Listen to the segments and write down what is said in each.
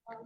আর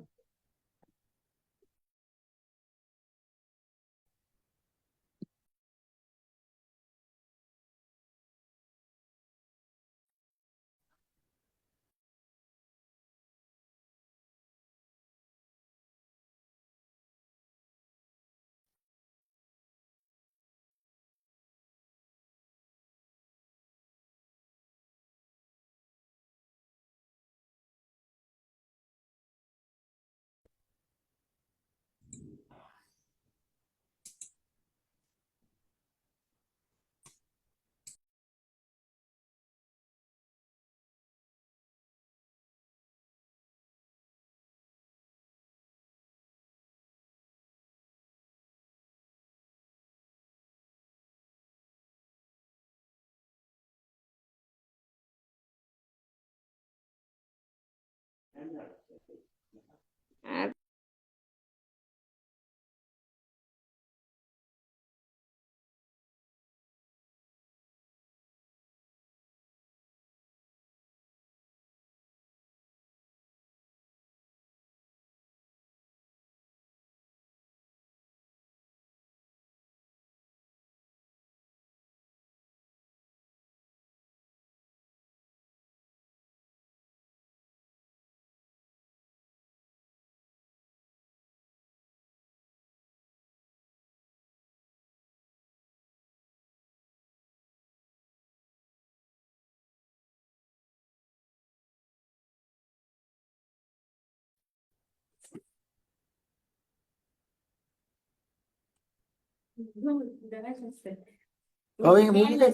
Oye, música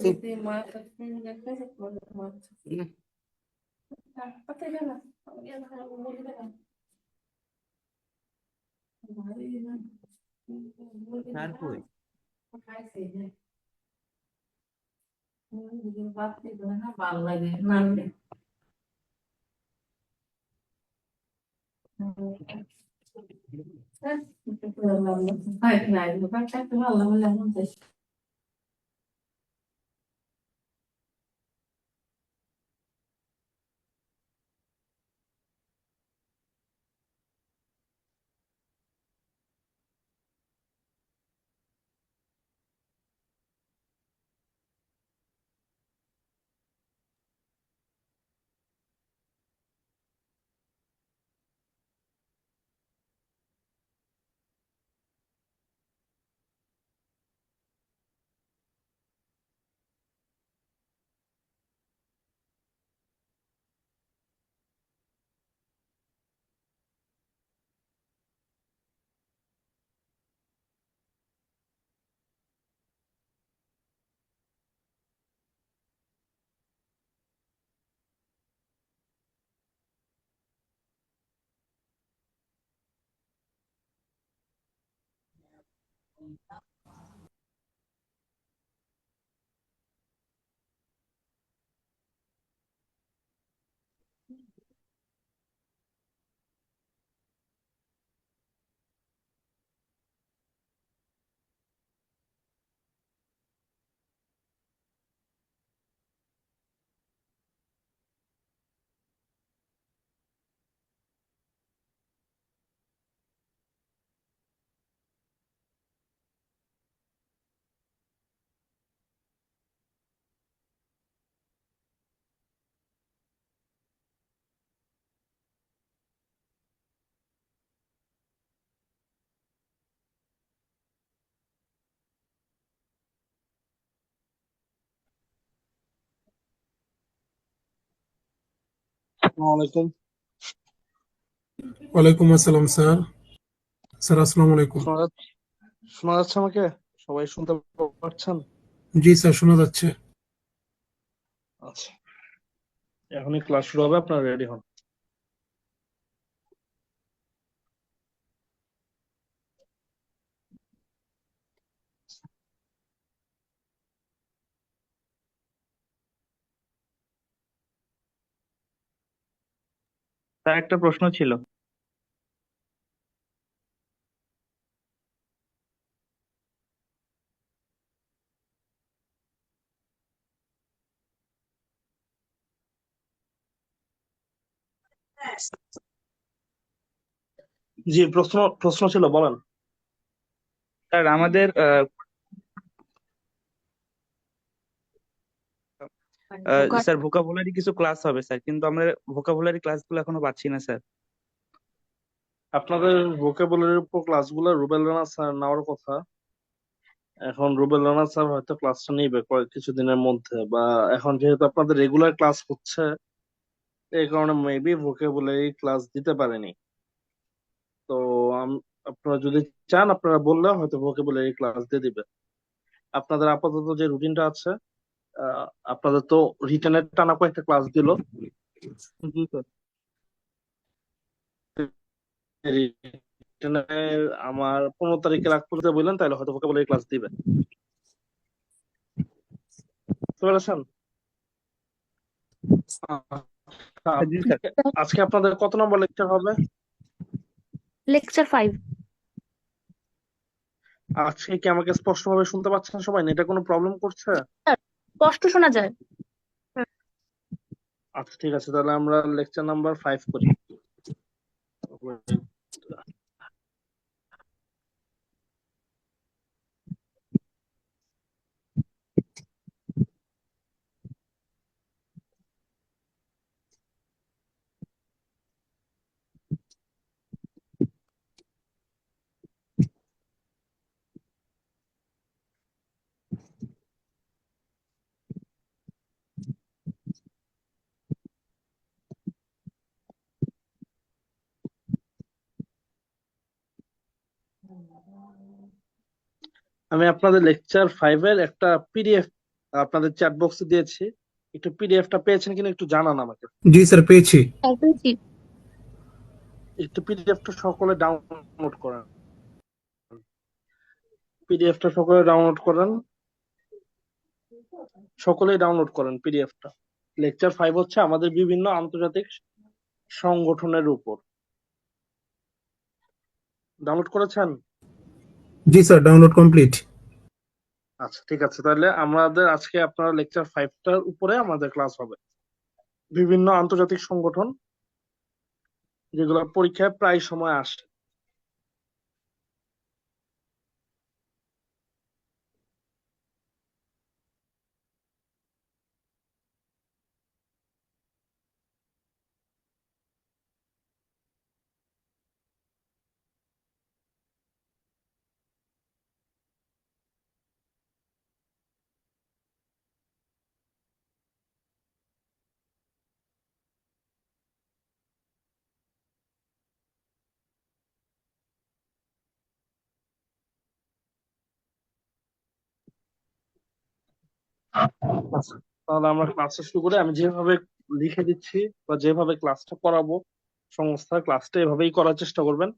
তারপরে আসসালামু আলাইকুম। ওয়ালাইকুম আসসালাম স্যার। স্যার আসসালামু আলাইকুম। শোনা যাচ্ছে শোনা যাচ্ছে আমাকে? সবাই শুনতে পাচ্ছেন? জি স্যার, শোনা যাচ্ছে। আচ্ছা, এখনই ক্লাস শুরু হবে, আপনারা রেডি হন। তার একটা প্রশ্ন ছিল। জি, প্রশ্ন ছিল, বলেন। স্যার আমাদের স্যার ভোকাবুলারি কিছু ক্লাস হবে স্যার, কিন্তু আমরা ভোকাবুলারি ক্লাসগুলো এখনো পাচ্ছি না স্যার। আপনাদের ভোকাবুলারির উপর ক্লাসগুলো রুবেল রানা স্যার নেওয়ার কথা। এখন রুবেল রানা স্যার হয়তো ক্লাসটা নিবে কয়েক কিছুদিনের মধ্যে, বা এখন যেহেতু আপনাদের রেগুলার ক্লাস হচ্ছে, এই কারণে মেবি ভোকাবুলারি ক্লাস দিতে পারেনি। তো আপনারা যদি চান, আপনারা বললে হয়তো ভোকাবুলারি ক্লাস দিয়ে দিবে। আপনাদের আপাতত যে রুটিনটা আছে, আহ, আপনাদের তো রিটেনের টানা কয়েকটা ক্লাস দিল। জি স্যার। রিটেনের আমার 15 তারিখে আগ পর্যন্ত বললেন, তাহলে হয়তো ভোকাবুলারি ক্লাস দিবে। বুঝতে পেরেছেন? আচ্ছা, জি স্যার। আজকে আপনাদের কত নম্বর লেকচার হবে? লেকচার 5। আজকে কি আমাকে স্পষ্টভাবে শুনতে পাচ্ছেন সবাই? এটা কোনো প্রবলেম করছে? স্পষ্ট শোনা যায়। আচ্ছা, ঠিক আছে, তাহলে আমরা লেকচার নাম্বার 5 করি। আমি আপনাদের লেকচার 5 এর একটা পিডিএফ আপনাদের চ্যাট বক্সে দিয়েছি। একটু পিডিএফটা পেয়েছেন কিনা একটু জানান আমাকে। জি স্যার, পেয়েছি। পেয়েছি। একটু পিডিএফটা সকলে ডাউনলোড করেন। পিডিএফটা সকলে ডাউনলোড করেন। সকলেই ডাউনলোড করেন পিডিএফটা। লেকচার 5 হচ্ছে আমাদের বিভিন্ন আন্তর্জাতিক সংগঠনের উপর। ডাউনলোড করেছেন? জি স্যার, ডাউনলোড কমপ্লিট। আচ্ছা, ঠিক আছে, তাহলে আমাদের আজকে আপনার লেকচার 5টার উপরে আমাদের ক্লাস হবে। বিভিন্ন আন্তর্জাতিক সংগঠন, যেগুলো পরীক্ষায় প্রায় সময় আসে। আচ্ছা, তাহলে আমরা ক্লাসটা শুরু করি। আমি যেভাবে লিখে দিচ্ছি বা যেভাবে ক্লাসটা করাবো, সংস্থার ক্লাসটা এভাবেই করার চেষ্টা করবেন।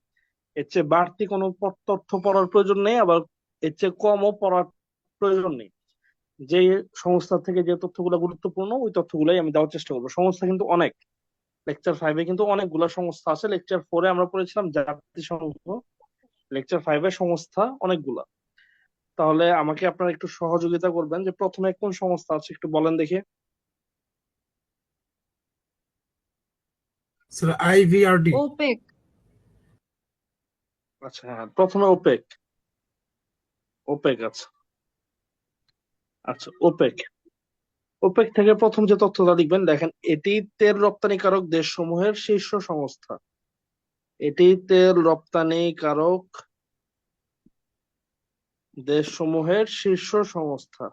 এর চেয়ে বাড়তি কোনো তথ্য পড়ার প্রয়োজন নেই, আবার এর চেয়ে কমও পড়ার প্রয়োজন নেই। যে সংস্থা থেকে যে তথ্যগুলো গুরুত্বপূর্ণ, ওই তথ্যগুলাই আমি দেওয়ার চেষ্টা করবো। সংস্থা কিন্তু অনেক, লেকচার 5-এ কিন্তু অনেকগুলো সংস্থা আছে। লেকচার 4-এ আমরা পড়েছিলাম জাতিসংঘ, লেকচার 5-এ সংস্থা অনেকগুলা। তাহলে আমাকে আপনারা একটু সহযোগিতা করবেন যে প্রথমে কোন সংস্থা আছে একটু বলেন দেখি। Sir, IVRD। ওপেক। আচ্ছা, হ্যাঁ, প্রথমে ওপেক। ওপেক, আচ্ছা। আচ্ছা, ওপেক। ওপেক থেকে প্রথম যে তথ্যটা লিখবেন, দেখেন, এটি তেল রপ্তানিকারক দেশসমূহের শীর্ষ সংস্থা। এটি তেল রপ্তানিকারক দেশসমূহের শীর্ষ সংস্থা।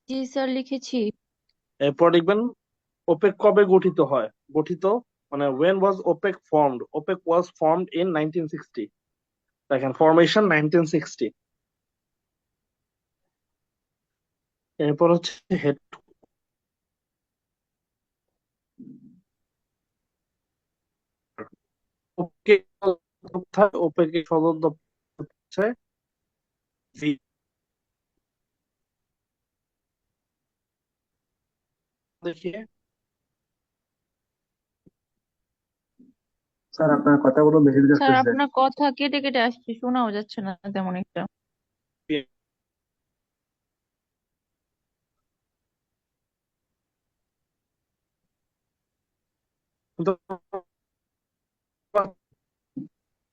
জি স্যার, লিখেছি। এরপর লিখবেন ওপেক কবে গঠিত হয়। গঠিত মানে when was OPEC formed? OPEC was formed in 1960. দেখেন, ফরমেশন 1960। এরপর হচ্ছে হেড। ওকে, কোথায় ওপেক এর সদর দপ্তর হচ্ছে দেখিয়ে স্যার আপনার কথাগুলো ভেঙে স্যার যাচ্ছে। আপনার কথা কেটে কেটে আসছে, শোনাও যাচ্ছে না তেমন একটা।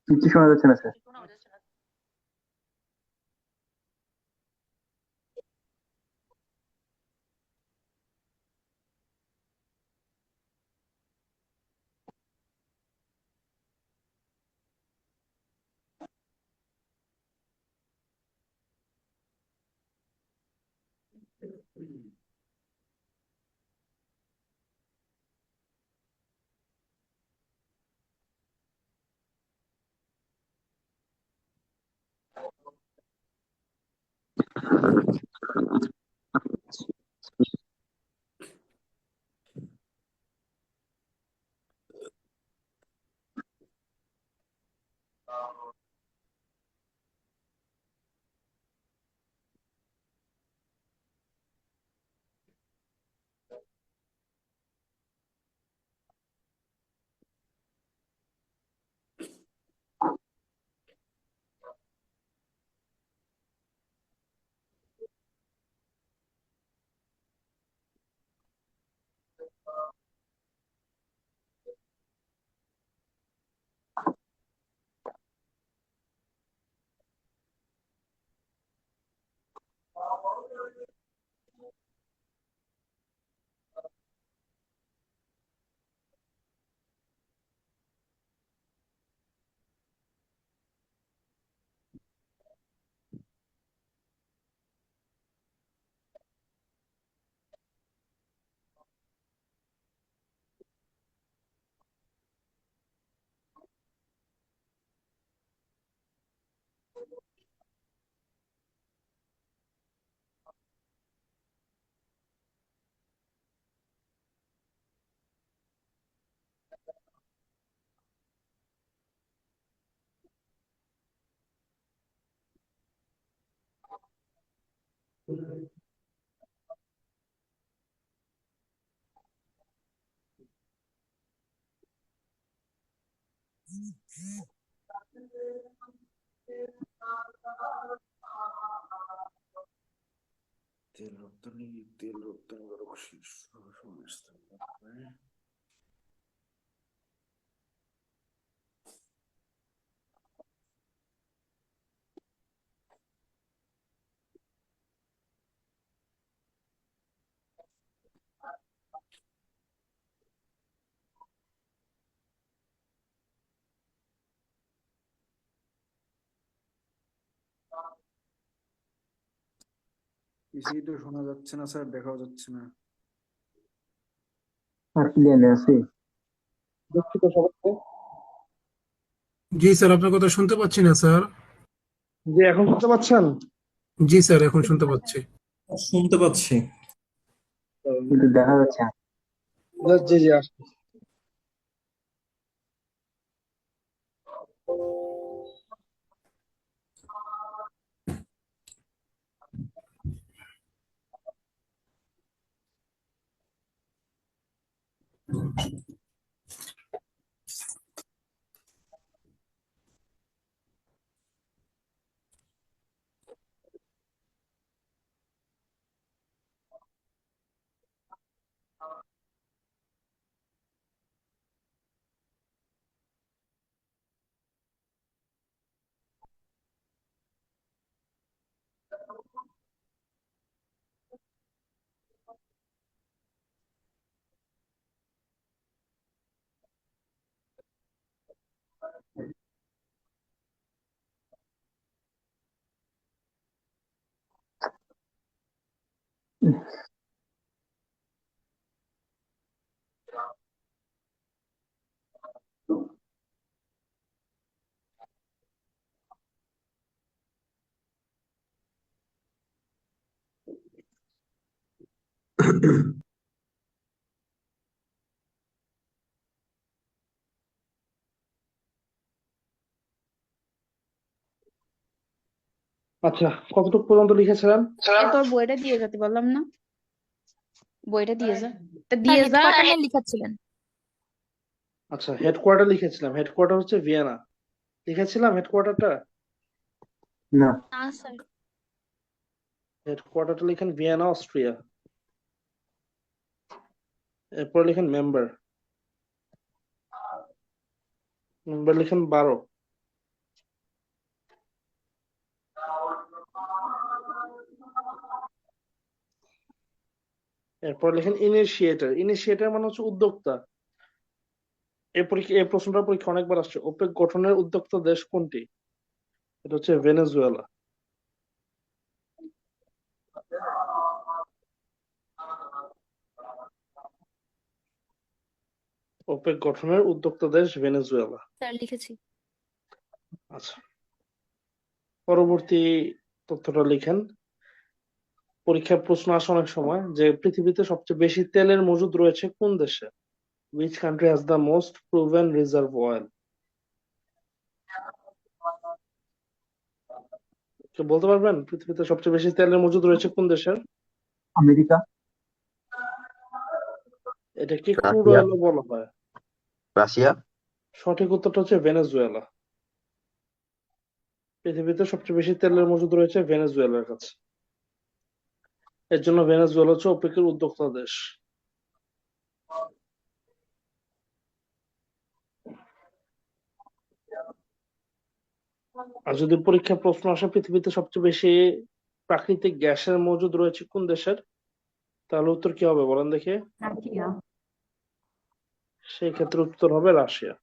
কিছু শোনা যাচ্ছে না স্যার। তেল রপ্তানি করা শীর্ষ সংস্থা। কিছুই তো শোনা যাচ্ছে না স্যার, দেখাও যাচ্ছে না। আর ক্লিয়ার আছে? দুঃখিত সবাইকে। জি স্যার, আপনার কথা শুনতে পাচ্ছি না স্যার। যে এখন শুনতে পাচ্ছেন? জি স্যার, এখন শুনতে পাচ্ছি। শুনতে পাচ্ছি। কিন্তু দেখা যাচ্ছে না। জি জি আসছে। আচ্ছা, কতটুকু পর্যন্ত লিখেছিলেন? তোর বইটা দিয়ে যেতে বললাম না, বইটা দিয়ে যা, তা স্যার দিয়ে হেড যা। কোয়ার্টারে লিখাচ্ছিলেন। আচ্ছা, হেডকোয়ার্টার লিখেছিলাম, হেডকোয়ার্টার হচ্ছে ভিয়েনা। লিখেছিলাম হেডকোয়ার্টারটা? না, না স্যার। হেডকোয়ার্টারটা লিখেন ভিয়েনা, অস্ট্রিয়া। এরপর লিখেন মেম্বার, মেম্বার লিখেন 12। এরপর লিখেন ইনিশিয়েটর, ইনিশিয়েটর মানে হচ্ছে উদ্যোক্তা। এই প্রশ্নটা পরীক্ষা অনেকবার আসছে। ওপেক গঠনের উদ্যোক্তা দেশ কোনটি? এটা হচ্ছে ভেনেজুয়েলা। ওপেক গঠনের উদ্যোক্তা দেশ ভেনেজুয়েলা। স্যার লিখেছি। আচ্ছা, পরবর্তী তথ্যটা লিখেন। পরীক্ষায় প্রশ্ন আসে অনেক সময় যে পৃথিবীতে সবচেয়ে বেশি তেলের মজুদ রয়েছে কোন দেশে? Which country has the most proven reserve oil? কেউ বলতে পারবেন পৃথিবীতে সবচেয়ে বেশি তেলের মজুদ রয়েছে কোন দেশের? আমেরিকা। এটাকে ক্রুড রাশিয়া। অয়েলও বলা হয়। রাশিয়া। সঠিক উত্তরটা হচ্ছে ভেনেজুয়েলা। পৃথিবীতে সবচেয়ে বেশি তেলের মজুদ রয়েছে ভেনেজুয়েলার কাছে। এর জন্য ভেনেজুয়েলা হচ্ছে ওপেকের উদ্যোক্তা দেশ। আর যদি পরীক্ষায় প্রশ্ন আসে পৃথিবীতে সবচেয়ে বেশি প্রাকৃতিক গ্যাসের মজুদ রয়েছে কোন দেশের, তাহলে উত্তর কি হবে বলেন দেখি? রাশিয়া। সেই ক্ষেত্রে উত্তর হবে রাশিয়া।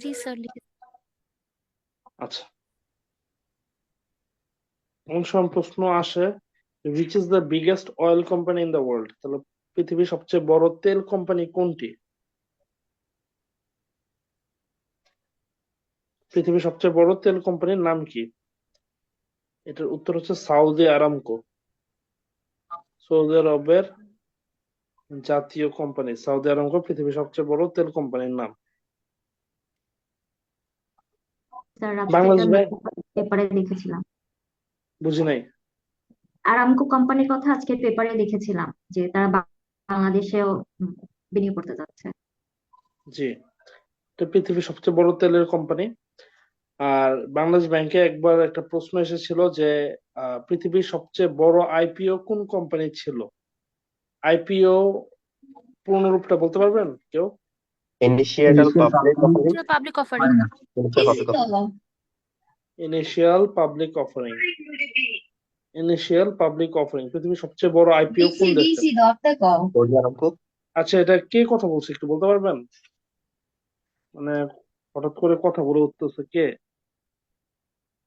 জি স্যার লিখেছি। আচ্ছা, এমন সময় প্রশ্ন আসে which is the biggest oil company in the world, তাহলে পৃথিবীর সবচেয়ে বড় তেল কোম্পানি কোনটি? পৃথিবীর সবচেয়ে বড় তেল কোম্পানির নাম কি? এটার উত্তর হচ্ছে সৌদি আরামকো। সৌদি আরবের জাতীয় কোম্পানি সৌদি আরামকো পৃথিবীর সবচেয়ে বড় তেল কোম্পানির নাম। স্যার বাংলাদেশ ব্যাংক, পেপারে দেখেছিলাম। বুঝি নাই। আরামকো কোম্পানির কথা আজকে পেপারে দেখেছিলাম যে তারা বাংলাদেশেও বিনিয়োগ করতে যাচ্ছে। জি, এটা পৃথিবীর সবচেয়ে বড় তেলের কোম্পানি। আর বাংলাদেশ ব্যাংকে একবার একটা প্রশ্ন এসেছিল যে পৃথিবীর সবচেয়ে বড় আইপিও কোন কোম্পানি ছিল? আইপিও পূর্ণরূপটা বলতে পারবেন কেউ? Initial public offering. Public offering. Initial public offering. Initial public offering পৃথিবীর সবচেয়ে বড় আইপিও কোন দেশে? Saudi Aramco. আচ্ছা, এটা কে কথা বলছে একটু বলতে পারবেন? মানে হঠাৎ করে কথা বলে উঠতেছে কে?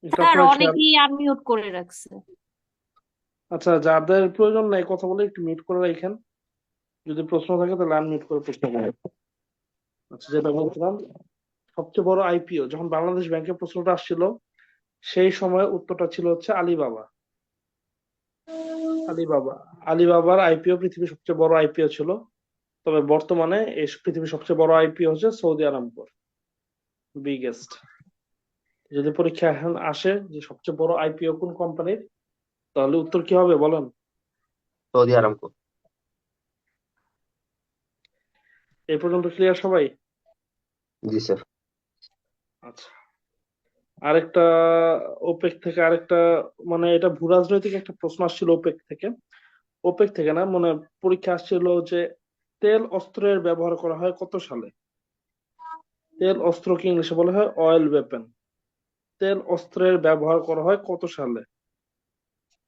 এটা স্যার আপনার খেয়াল। অনেকেই আনমিউট করে রাখছে। আচ্ছা, যাদের প্রয়োজন নাই কথা বলে একটু মিউট করে রাখেন। যদি প্রশ্ন থাকে তাহলে আনমিউট করে প্রশ্ন করেন। আচ্ছা, যেটা বলছিলাম, সবচেয়ে বড় আইপিও যখন বাংলাদেশ ব্যাংকে প্রশ্নটা আসছিল সেই সময় উত্তরটা ছিল হচ্ছে আলিবাবা। আলিবাবা, আলিবাবার আইপিও পৃথিবীর সবচেয়ে বড় আইপিও ছিল। তবে বর্তমানে এই পৃথিবীর সবচেয়ে বড় আইপিও হচ্ছে সৌদি আরামকোর, বিগেস্ট। যদি পরীক্ষা এখন আসে যে সবচেয়ে বড় আইপিও কোন কোম্পানির, তাহলে উত্তর কি হবে বলেন? Saudi Aramco. এই পর্যন্ত ক্লিয়ার সবাই? জি স্যার। আচ্ছা, আরেকটা ওপেক থেকে আরেকটা, মানে এটা ভূ রাজনৈতিক একটা প্রশ্ন আসছিল ওপেক থেকে। ওপেক থেকে না, মানে পরীক্ষা আসছিল যে তেল অস্ত্রের ব্যবহার করা হয় কত সালে? তেল অস্ত্রকে ইংলিশে বলা হয় অয়েল ওয়েপন। তেল অস্ত্রের ব্যবহার করা হয় কত সালে?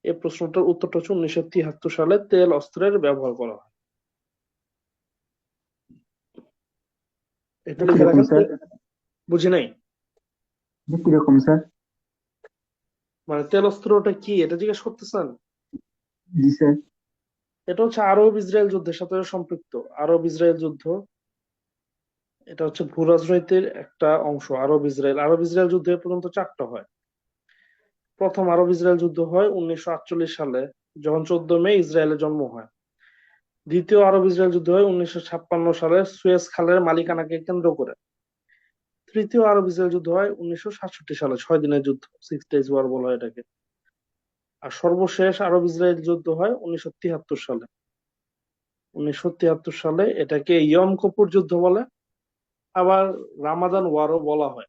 এই প্রশ্নটার উত্তরটা হচ্ছে 1973 সালে তেল অস্ত্রের ব্যবহার করা হয়। এটা লিখে কিরকম রাখেন। স্যার? বুঝি নাই। কিরকম স্যার? মানে তেল অস্ত্রটা কি এটা জিজ্ঞেস করতেছেন? জি স্যার। এটা হচ্ছে আরব ইসরায়েল যুদ্ধের সাথে সম্পৃক্ত। আরব ইসরায়েল যুদ্ধ, এটা হচ্ছে ভূ রাজনৈতিক একটা অংশ। আরব ইসরায়েল যুদ্ধ এ পর্যন্ত 4টা হয়। প্রথম আরব ইসরায়েল যুদ্ধ হয় 1948 সালে, যখন 14 মে ইসরায়েলের জন্ম হয়। দ্বিতীয় আরব ইসরায়েল যুদ্ধ হয় 1956 সালে সুয়েজ খালের মালিকানাকে কেন্দ্র করে। তৃতীয় আরব ইসরায়েল যুদ্ধ হয় 1967 সালে, 6 দিনের যুদ্ধ, 6 days ওয়ার বলা হয় এটাকে। আর সর্বশেষ আরব ইসরায়েল যুদ্ধ হয় 1973 সালে। 1973 সালে এটাকে ইয়ম কিপুর যুদ্ধ বলে, আবার রামাদান ওয়ারও বলা হয়,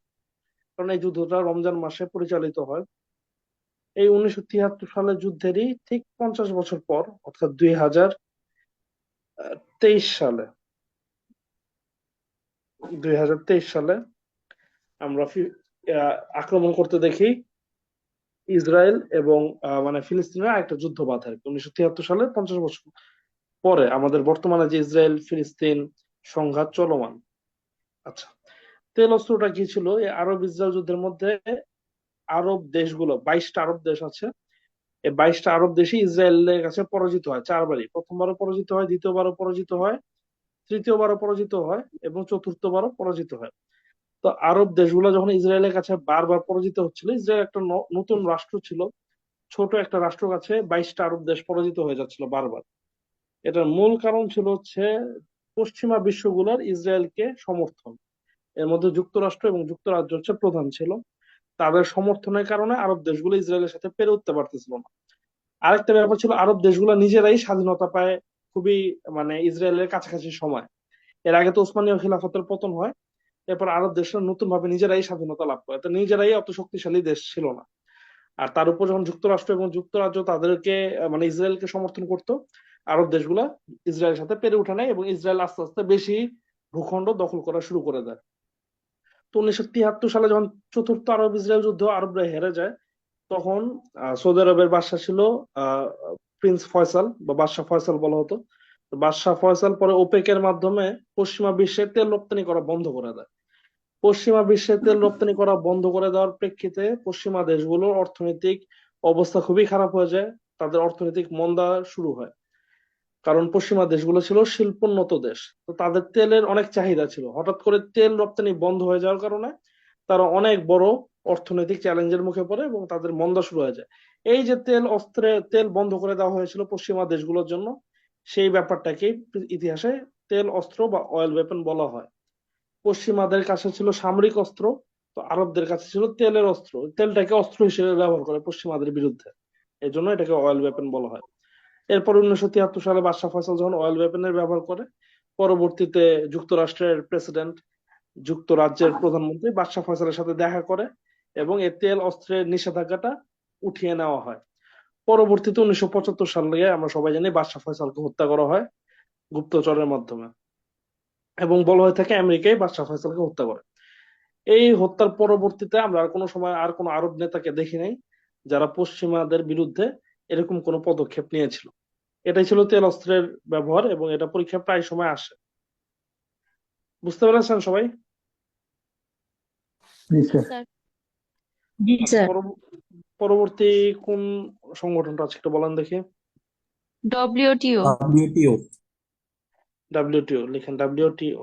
কারণ এই যুদ্ধটা রমজান মাসে পরিচালিত হয়। এই 1973 সালের যুদ্ধেরই ঠিক 50 বছর পর, অর্থাৎ 2023 সালে 2023 সালে আমরা আক্রমণ করতে দেখি ইসরায়েল এবং মানে ফিলিস্তিনের একটা যুদ্ধ বাধে আর কি। 1973 সালে 50 বছর পরে আমাদের বর্তমানে যে ইসরায়েল ফিলিস্তিন সংঘাত চলমান। আচ্ছা, তেল অস্ত্রটা কি ছিল? এই আরব ইসরায়েল যুদ্ধের মধ্যে আরব দেশগুলো, 22টা আরব দেশ আছে, এই 22টা আরব দেশই ইসরায়েলের কাছে পরাজিত হয় 4বারই। প্রথমবারও পরাজিত হয়, দ্বিতীয়বারও পরাজিত হয়, তৃতীয়বারও পরাজিত হয় এবং চতুর্থবারও পরাজিত হয়। তো আরব দেশগুলো যখন ইসরায়েলের কাছে বারবার পরাজিত হচ্ছিল, ইসরায়েল একটা নতুন রাষ্ট্র ছিল, ছোট একটা রাষ্ট্র কাছে 22টা আরব দেশ পরাজিত হয়ে যাচ্ছিল বারবার। এটার মূল কারণ ছিল হচ্ছে পশ্চিমা বিশ্বগুলোর ইসরায়েলকে সমর্থন। এর মধ্যে যুক্তরাষ্ট্র এবং যুক্তরাজ্য হচ্ছে প্রধান ছিল। তাদের সমর্থনের কারণে আরব দেশগুলো ইসরায়েলের সাথে পেরে উঠতে পারতেছিল না। আরেকটা ব্যাপার ছিল, আরব দেশগুলো নিজেরাই স্বাধীনতা পায় খুবই মানে ইসরায়েলের কাছাকাছি সময়। এর আগে তো ওসমানীয় খিলাফতের পতন হয়, এরপর আরব দেশরা নতুন ভাবে নিজেরাই স্বাধীনতা লাভ করে, তো নিজেরাই অত শক্তিশালী দেশ ছিল না। আর তার উপর যখন যুক্তরাষ্ট্র এবং যুক্তরাজ্য তাদেরকে মানে ইসরায়েলকে সমর্থন করতো, আরব দেশগুলা ইসরায়েলের সাথে পেরে উঠে নেয় এবং ইসরায়েল আস্তে আস্তে বেশি ভূখণ্ড দখল করা শুরু করে দেয়। তো 1973 সালে যখন চতুর্থ আরব ইসরায়েল যুদ্ধ আরবরা হেরে যায়, তখন সৌদি আরবের বাদশা ছিল প্রিন্স ফয়সাল বা বাদশাহ ফয়সাল বলা হতো। তো বাদশাহ ফয়সাল পরে ওপেকের মাধ্যমে পশ্চিমা বিশ্বে তেল রপ্তানি করা বন্ধ করে দেয়। পশ্চিমা বিশ্বে তেল রপ্তানি করা বন্ধ করে দেওয়ার প্রেক্ষিতে পশ্চিমা দেশগুলোর অর্থনৈতিক অবস্থা খুবই খারাপ হয়ে যায়, তাদের অর্থনৈতিক মন্দা শুরু হয়। কারণ পশ্চিমা দেশগুলো ছিল শিল্পোন্নত দেশ, তো তাদের তেলের অনেক চাহিদা ছিল। হঠাৎ করে তেল রপ্তানি বন্ধ হয়ে যাওয়ার কারণে তারা অনেক বড় অর্থনৈতিক চ্যালেঞ্জের মুখে পড়ে এবং তাদের মন্দা শুরু হয়ে যায়। এই যে তেল বন্ধ করে দেওয়া হয়েছিল পশ্চিমা দেশগুলোর জন্য, সেই ব্যাপারটাকে ইতিহাসে তেল অস্ত্র বা অয়েল ওয়েপন বলা হয়। পশ্চিমাদের কাছে ছিল সামরিক অস্ত্র, তো আরবদের কাছে ছিল তেলের অস্ত্র। তেলটাকে অস্ত্র হিসেবে ব্যবহার করে পশ্চিমাদের বিরুদ্ধে, এই জন্য এটাকে অয়েল ওয়েপন বলা হয়। এরপর 1973 সালে বাদশাহ ফয়সাল যখন অয়েল ওয়েপনের ব্যবহার করে, পরবর্তীতে যুক্তরাষ্ট্রের প্রেসিডেন্ট, যুক্তরাজ্যের প্রধানমন্ত্রী বাদশাহ ফয়সালের সাথে দেখা করে এবং এই তেল অস্ত্রের নিষেধাজ্ঞাটা উঠিয়ে নেওয়া হয়। পরবর্তীতে 1975 সালে আমরা সবাই জানি বাদশাহ ফয়সালকে হত্যা করা হয় গুপ্তচরের মাধ্যমে, এবং বলা হয়ে থাকে আমেরিকাই বাদশাহ ফয়সালকে হত্যা করে। এই হত্যার পরবর্তীতে আমরা আর কোনো সময় আর কোনো আরব নেতাকে দেখি নাই যারা পশ্চিমাদের বিরুদ্ধে এরকম কোনো পদক্ষেপ নিয়েছিল। এটাই ছিল তেল অস্ত্রের ব্যবহার এবং এটা পরীক্ষা প্রায় সময় আসে। বুঝতে পেরেছেন সবাই? জি স্যার। স্যার জি আচ্ছা, স্যার। পরবর্তী কোন সংগঠনটা আছে একটু বলেন দেখি। ডব্লিউটিও WTO ডাব্লিউটিও লিখেন, ডাব্লিউটিও।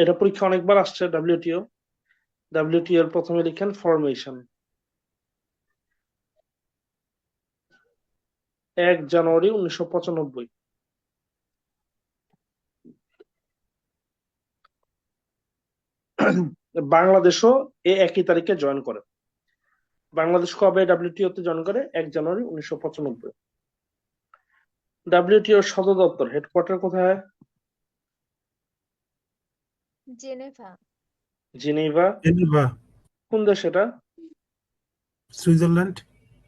এটা পরীক্ষা অনেকবার আসছে। ডাব্লিউটিও এর প্রথমে লিখেন ফরমেশন। 1 জানুয়ারি 1995। বাংলাদেশও একই তারিখে জয়েন করে। বাংলাদেশ কবে ডাব্লিউটিও তে জয়েন করে? 1 জানুয়ারি 1995। ডাব্লিউটিও সদর দপ্তর, হেডকোয়ার্টার কোথায়? জেনেভা জিনেভা। জেনেভা কোন দেশ এটা? Switzerland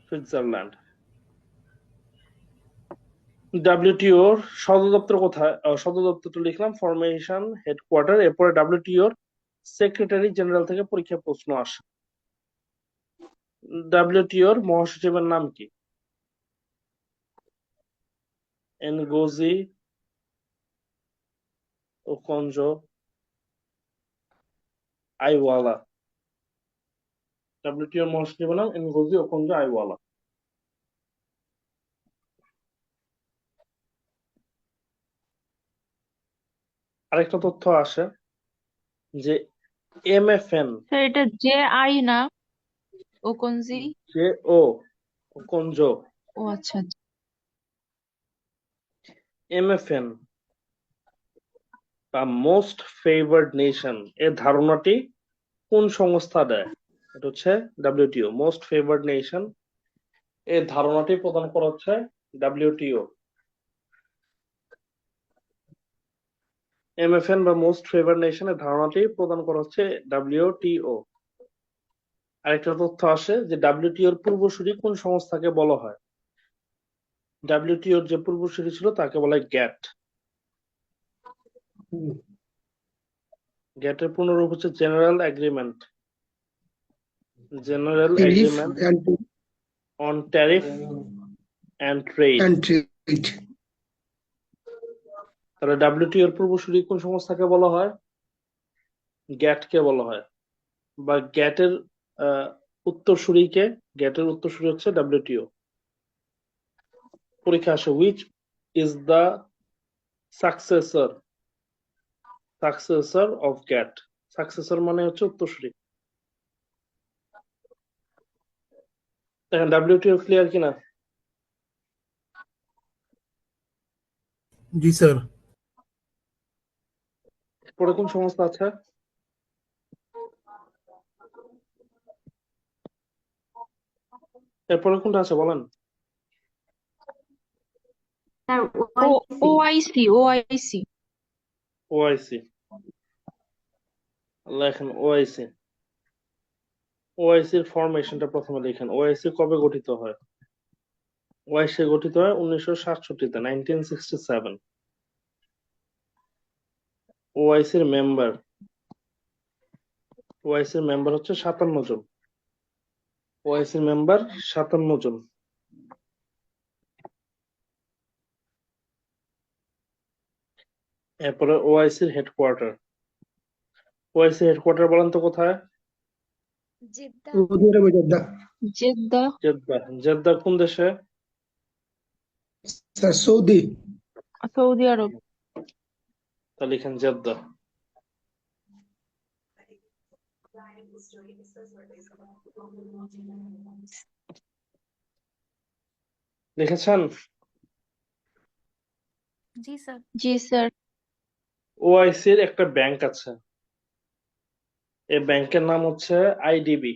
Switzerland. ডাব্লিউটিওর সদর দপ্তর কোথায়? সদর দপ্তরটা লিখলাম, ফরমেশন, হেডকোয়ার্টার। এরপরে ডাব্লিউটিওর সেক্রেটারি জেনারেল থেকে পরীক্ষা প্রশ্ন আসে। ডাব্লিউটিওর মহাসচিবের নাম কি? এনগোজি ওকনজো আইওয়ালা। ডাব্লিউটিওর মহাসচিবের নাম এনগোজি ওকনজো আইওয়ালা। আরেকটা তথ্য আসে যে এমএফএন, স্যার এটা জে আই না ওকনজি? যে ও ওকনজো, ও আচ্ছা। এমএফএন বা মোস্ট ফেভার্ড নেশন এর ধারণাটি কোন সংস্থা দেয়? এটা হচ্ছে ডাব্লিউটিও। মোস্ট ফেভার্ড নেশন এর ধারণাটি প্রদান করা হচ্ছে ডাব্লিউটিও। এমএফএন বা মোস্ট ফেভার্ড নেশন এর ধারণাটি প্রদান করা হচ্ছে ডাব্লিউটিও। আরেকটা তথ্য আসে যে ডাব্লিউটিও এর পূর্বসূরি কোন সংস্থাকে বলা হয়? ডাব্লিউটিওর যে পূর্বসূরি ছিল তাকে বলা হয় গ্যাট। গ্যাটের পূর্ণরূপ হচ্ছে general agreement. General Tariff agreement and on tariff and trade. trade. তাহলে ডাব্লিউটিও এর পূর্বসূরি কোন সংস্থাকে বলা হয়? গ্যাটকে বলা হয়। বা গ্যাটের উত্তরসূরিকে, গ্যাটের উত্তরসূরি হচ্ছে ডাব্লিউটিও। পরীক্ষা আসে which is the successor of GATT. Successor মানে হচ্ছে উত্তরসূরি। দেখেন ডাব্লিউটিও ক্লিয়ার কিনা? জি স্যার। পরে কোন সংস্থা আছে? এরপরে কোনটা আছে বলেন? স্যার ও ওআইসি। OIC OIC. লেখেন ওআইসি। ওআইসির ফরমেশনটা প্রথমে লিখেন। ওআইসি কবে গঠিত হয়? ওআইসি গঠিত হয় 1967-তে, 1967। ওআইসির মেম্বার হচ্ছে 57 জন। ওআইসির মেম্বার 57 জন। এরপরে ওআইসির হেডকোয়ার্টার বলেন তো কোথায়? সৌদি আরবে জেদ্দাহ। জেদ্দা জেদ্দা কোন দেশে? Sir Saudi. সৌদি আরব। তা লিখেন জেদ্দা। লিখেছেন? জি স্যার। ওআইসির একটা ব্যাংক আছে। এই ব্যাংকের নাম হচ্ছে আইডিবি,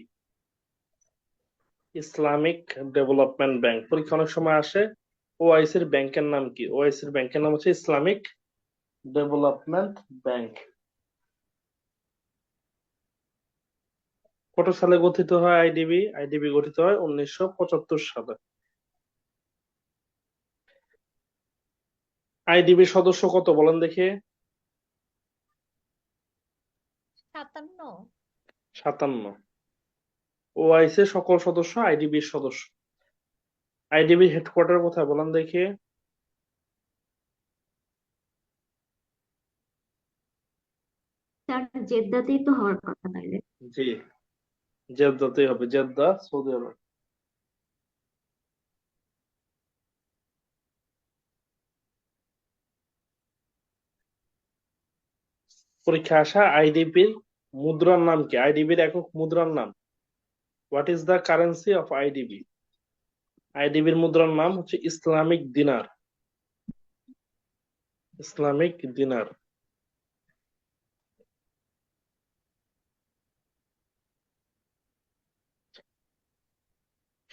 ইসলামিক ডেভেলপমেন্ট ব্যাংক। পরীক্ষা অনেক সময় আসে ওআইসির ব্যাংকের নাম কি? ওআইসির ব্যাংকের নাম হচ্ছে ইসলামিক ডেভেলপমেন্ট ব্যাংক। কত সালে গঠিত হয় আইডিবি? আইডিবি গঠিত হয় 1975 সালে। আইডিবির সদস্য কত বলেন দেখি? 57। ওআইসির সকল সদস্য আইডিবির সদস্য। আইডিবির হেডকোয়ার্টার কোথায় বলেন দেখি? স্যার জেদ্দাতেই তো হওয়ার কথা তাইলে। জি, জেদ্দাতেই হবে। জেদ্দা, সৌদি আরব। পরীক্ষা আসা আইডিবির মুদ্রার নাম কি? আইডিবির একক মুদ্রার নাম। What is the currency of IDB? আইডিবির মুদ্রার নাম হচ্ছে ইসলামিক দিনার। ইসলামিক দিনার।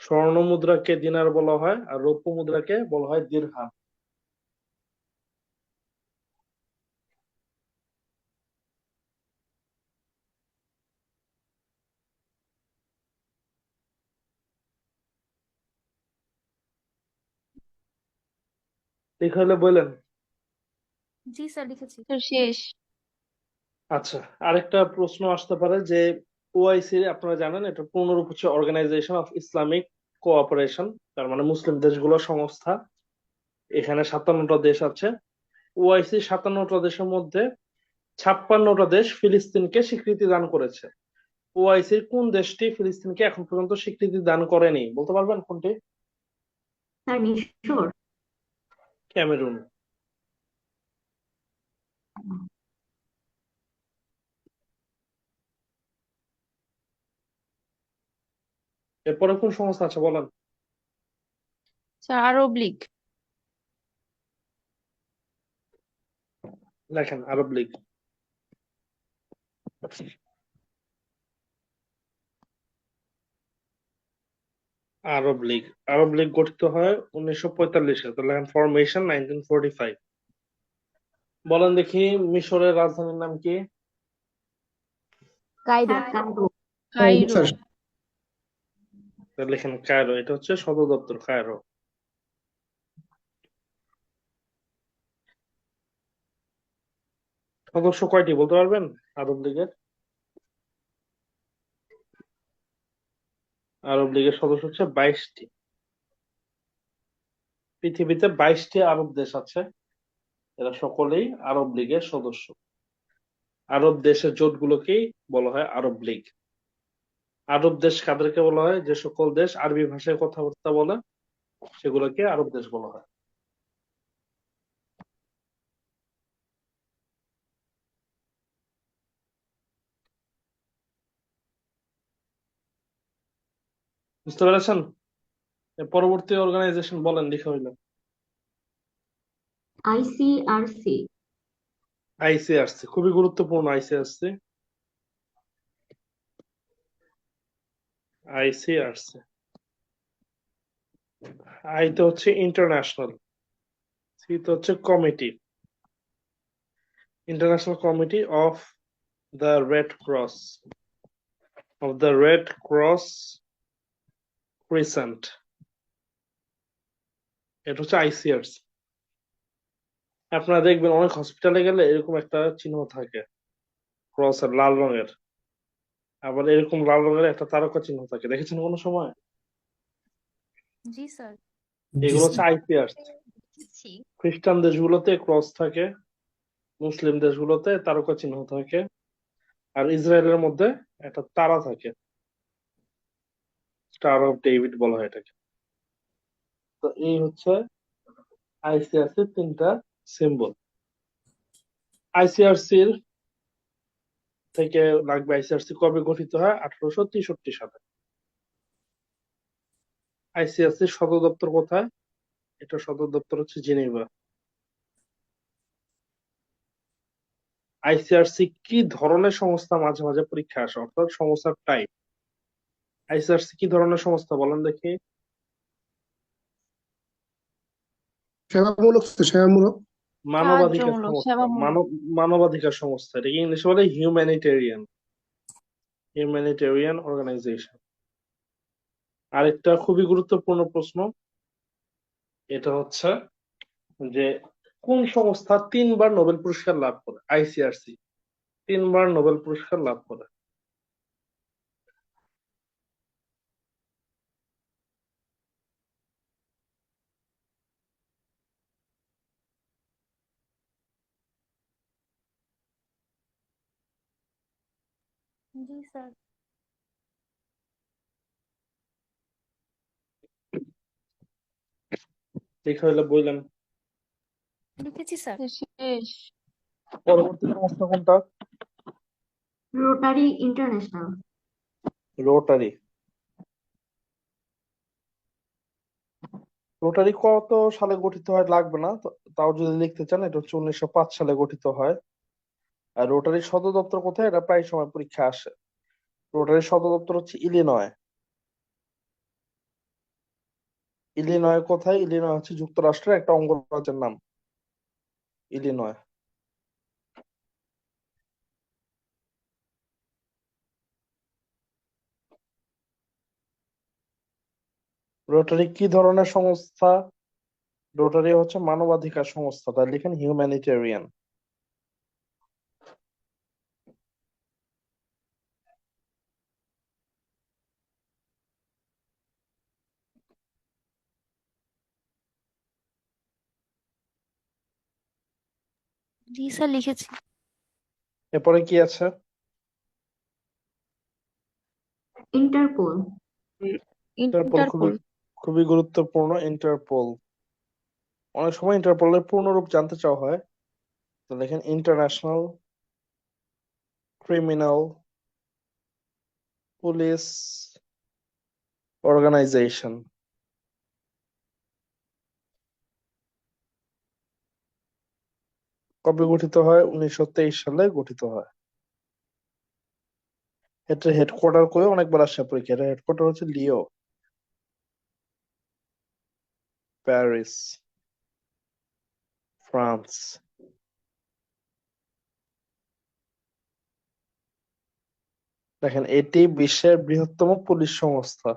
স্বর্ণ মুদ্রাকে দিনার বলা হয় আর রৌপ্য মুদ্রাকে বলা হয় দিরহাম। ঠিক হলে বলেন। স্যার শেষ। আচ্ছা, আরেকটা প্রশ্ন আসতে পারে যে ওআইসি আপনারা জানেন এটা পূর্ণরূপ হচ্ছে অর্গানাইজেশন অফ ইসলামিক কোঅপারেশন, তার মানে মুসলিম দেশগুলোর সংস্থা। এখানে 57টা দেশ আছে। ওআইসি 57টা দেশের মধ্যে 56টা দেশ ফিলিস্তিনকে স্বীকৃতি দান করেছে। ওআইসির কোন দেশটি ফিলিস্তিনকে এখন পর্যন্ত স্বীকৃতি দান করেনি বলতে পারবেন কোনটি? স্যার মিশর। ক্যামেরুন। এরপরে কোন সংস্থা আছে বলেন? স্যার আরব লীগ। লেখেন আরব লীগ। আরব লীগ, আরব লীগ গঠিত হয় 1945 তো লেখেন ফরমেশন 1945। বলেন দেখি মিশরের রাজধানীর নাম কি? কায়রো। কায়রো। কায়রো। তো লেখেন কায়রো, এটা হচ্ছে সদর দপ্তর কায়রো। সদস্য কয়টি বলতে পারবেন আরব লীগের? আরব লীগের সদস্য হচ্ছে 22টি। পৃথিবীতে 22টি আরব দেশ আছে, এরা সকলেই আরব লীগের সদস্য। আরব দেশের জোটগুলোকেই বলা হয় আরব লীগ। আরব দেশ কাদেরকে বলা হয়? যে সকল দেশ আরবি ভাষায় কথাবার্তা বলে সেগুলোকে আরব দেশ বলা হয়। বুঝতে পেরেছেন? এর পরবর্তী অর্গানাইজেশন বলেন, লিখে হইলো। ICRC। আইসিআরসি খুবই গুরুত্বপূর্ণ। আইসিআরসি, আইসিআরসি আইতে হচ্ছে ইন্টারন্যাশনাল, সিতে হচ্ছে committee, international committee of the red cross, of the red cross crescent, এটা হচ্ছে আইসিআরসি। আপনারা দেখবেন অনেক হসপিটালে গেলে এরকম একটা চিহ্ন থাকে ক্রসের, লাল রঙের। আবার এরকম লাল রঙের একটা তারকা চিহ্ন থাকে, দেখেছেন কোনো সময়? জি স্যার। জি এগুলো হচ্ছে স্যার। আইসিআরসি। খ্রিস্টান দেশগুলোতে ক্রস থাকে, মুসলিম দেশগুলোতে তারকা চিহ্ন থাকে, আর ইসরায়েলের মধ্যে একটা তারা থাকে, স্টার অফ ডেভিড বলা হয় এটাকে। তো এই হচ্ছে আইসিআরসির তিনটা সিম্বল। আইসিআরসির থেকে লাগবে, আইসিআরসি কবে গঠিত হয়? 1863 সালে। আইসিআরসির সদর দপ্তর কোথায়? এটা সদর দপ্তর হচ্ছে জেনেভা। আইসিআরসি কি ধরনের সংস্থা? মাঝে মাঝে পরীক্ষা আসে, অর্থাৎ সংস্থার টাইপ। আইসিআরসি কি ধরনের সংস্থা বলেন দেখি? সেবামূলক তো, সেবামূলক। মানবাধিকার সাহায্যমূলক, সংস্থা, সেবামূলক। মানবাধিকার সংস্থা। এটাকে ইংলিশে বলে হিউম্যানিটেরিয়ান, হিউম্যানিটেরিয়ান অর্গানাইজেশন। আরেকটা খুবই গুরুত্বপূর্ণ প্রশ্ন, এটা হচ্ছে যে কোন সংস্থা 3বার নোবেল পুরস্কার লাভ করে? আইসিআরসি 3বার নোবেল পুরস্কার লাভ করে। জি স্যার। লেখা হইলে বললাম। লিখেছি স্যার। শেষ। পরবর্তী সংস্থা কোনটা? Rotary international. রোটারি। রোটারি কত সালে গঠিত হয় লাগবে না, তাও যদি লিখতে চান, এটা হচ্ছে 1905 সালে গঠিত হয়। আর রোটারির সদর দপ্তর কোথায়? এটা প্রায় সময় পরীক্ষা আসে। রোটারির সদর দপ্তর হচ্ছে ইলিনয়। ইলিনয় কোথায়? ইলিনয় হচ্ছে যুক্তরাষ্ট্রের একটা অঙ্গরাজ্যের নাম, ইলিনয়। রোটারি কি ধরনের সংস্থা? রোটারি হচ্ছে মানবাধিকার সংস্থা, তাই লিখেন হিউম্যানিটেরিয়ান। জি স্যার, লিখেছি। এরপরে কি আছে? ইন্টারপোল। ইন্টারপোল খুবই ইন্টারপোল। খুবই গুরুত্বপূর্ণ। ইন্টারপোল, অনেক সময় ইন্টারপোলের পূর্ণরূপ জানতে চাওয়া হয়, তো লেখেন ইন্টারন্যাশনাল ক্রিমিনাল পুলিশ অর্গানাইজেশন। কবে গঠিত হয়? 1923 সালে গঠিত হয়। এটার হেডকোয়ার্টার করে অনেকবার আসছে পরীক্ষা। এটা হেডকোয়ার্টার হচ্ছে লিও, প্যারিস, ফ্রান্স। দেখেন, এটি বিশ্বের বৃহত্তম পুলিশ সংস্থা।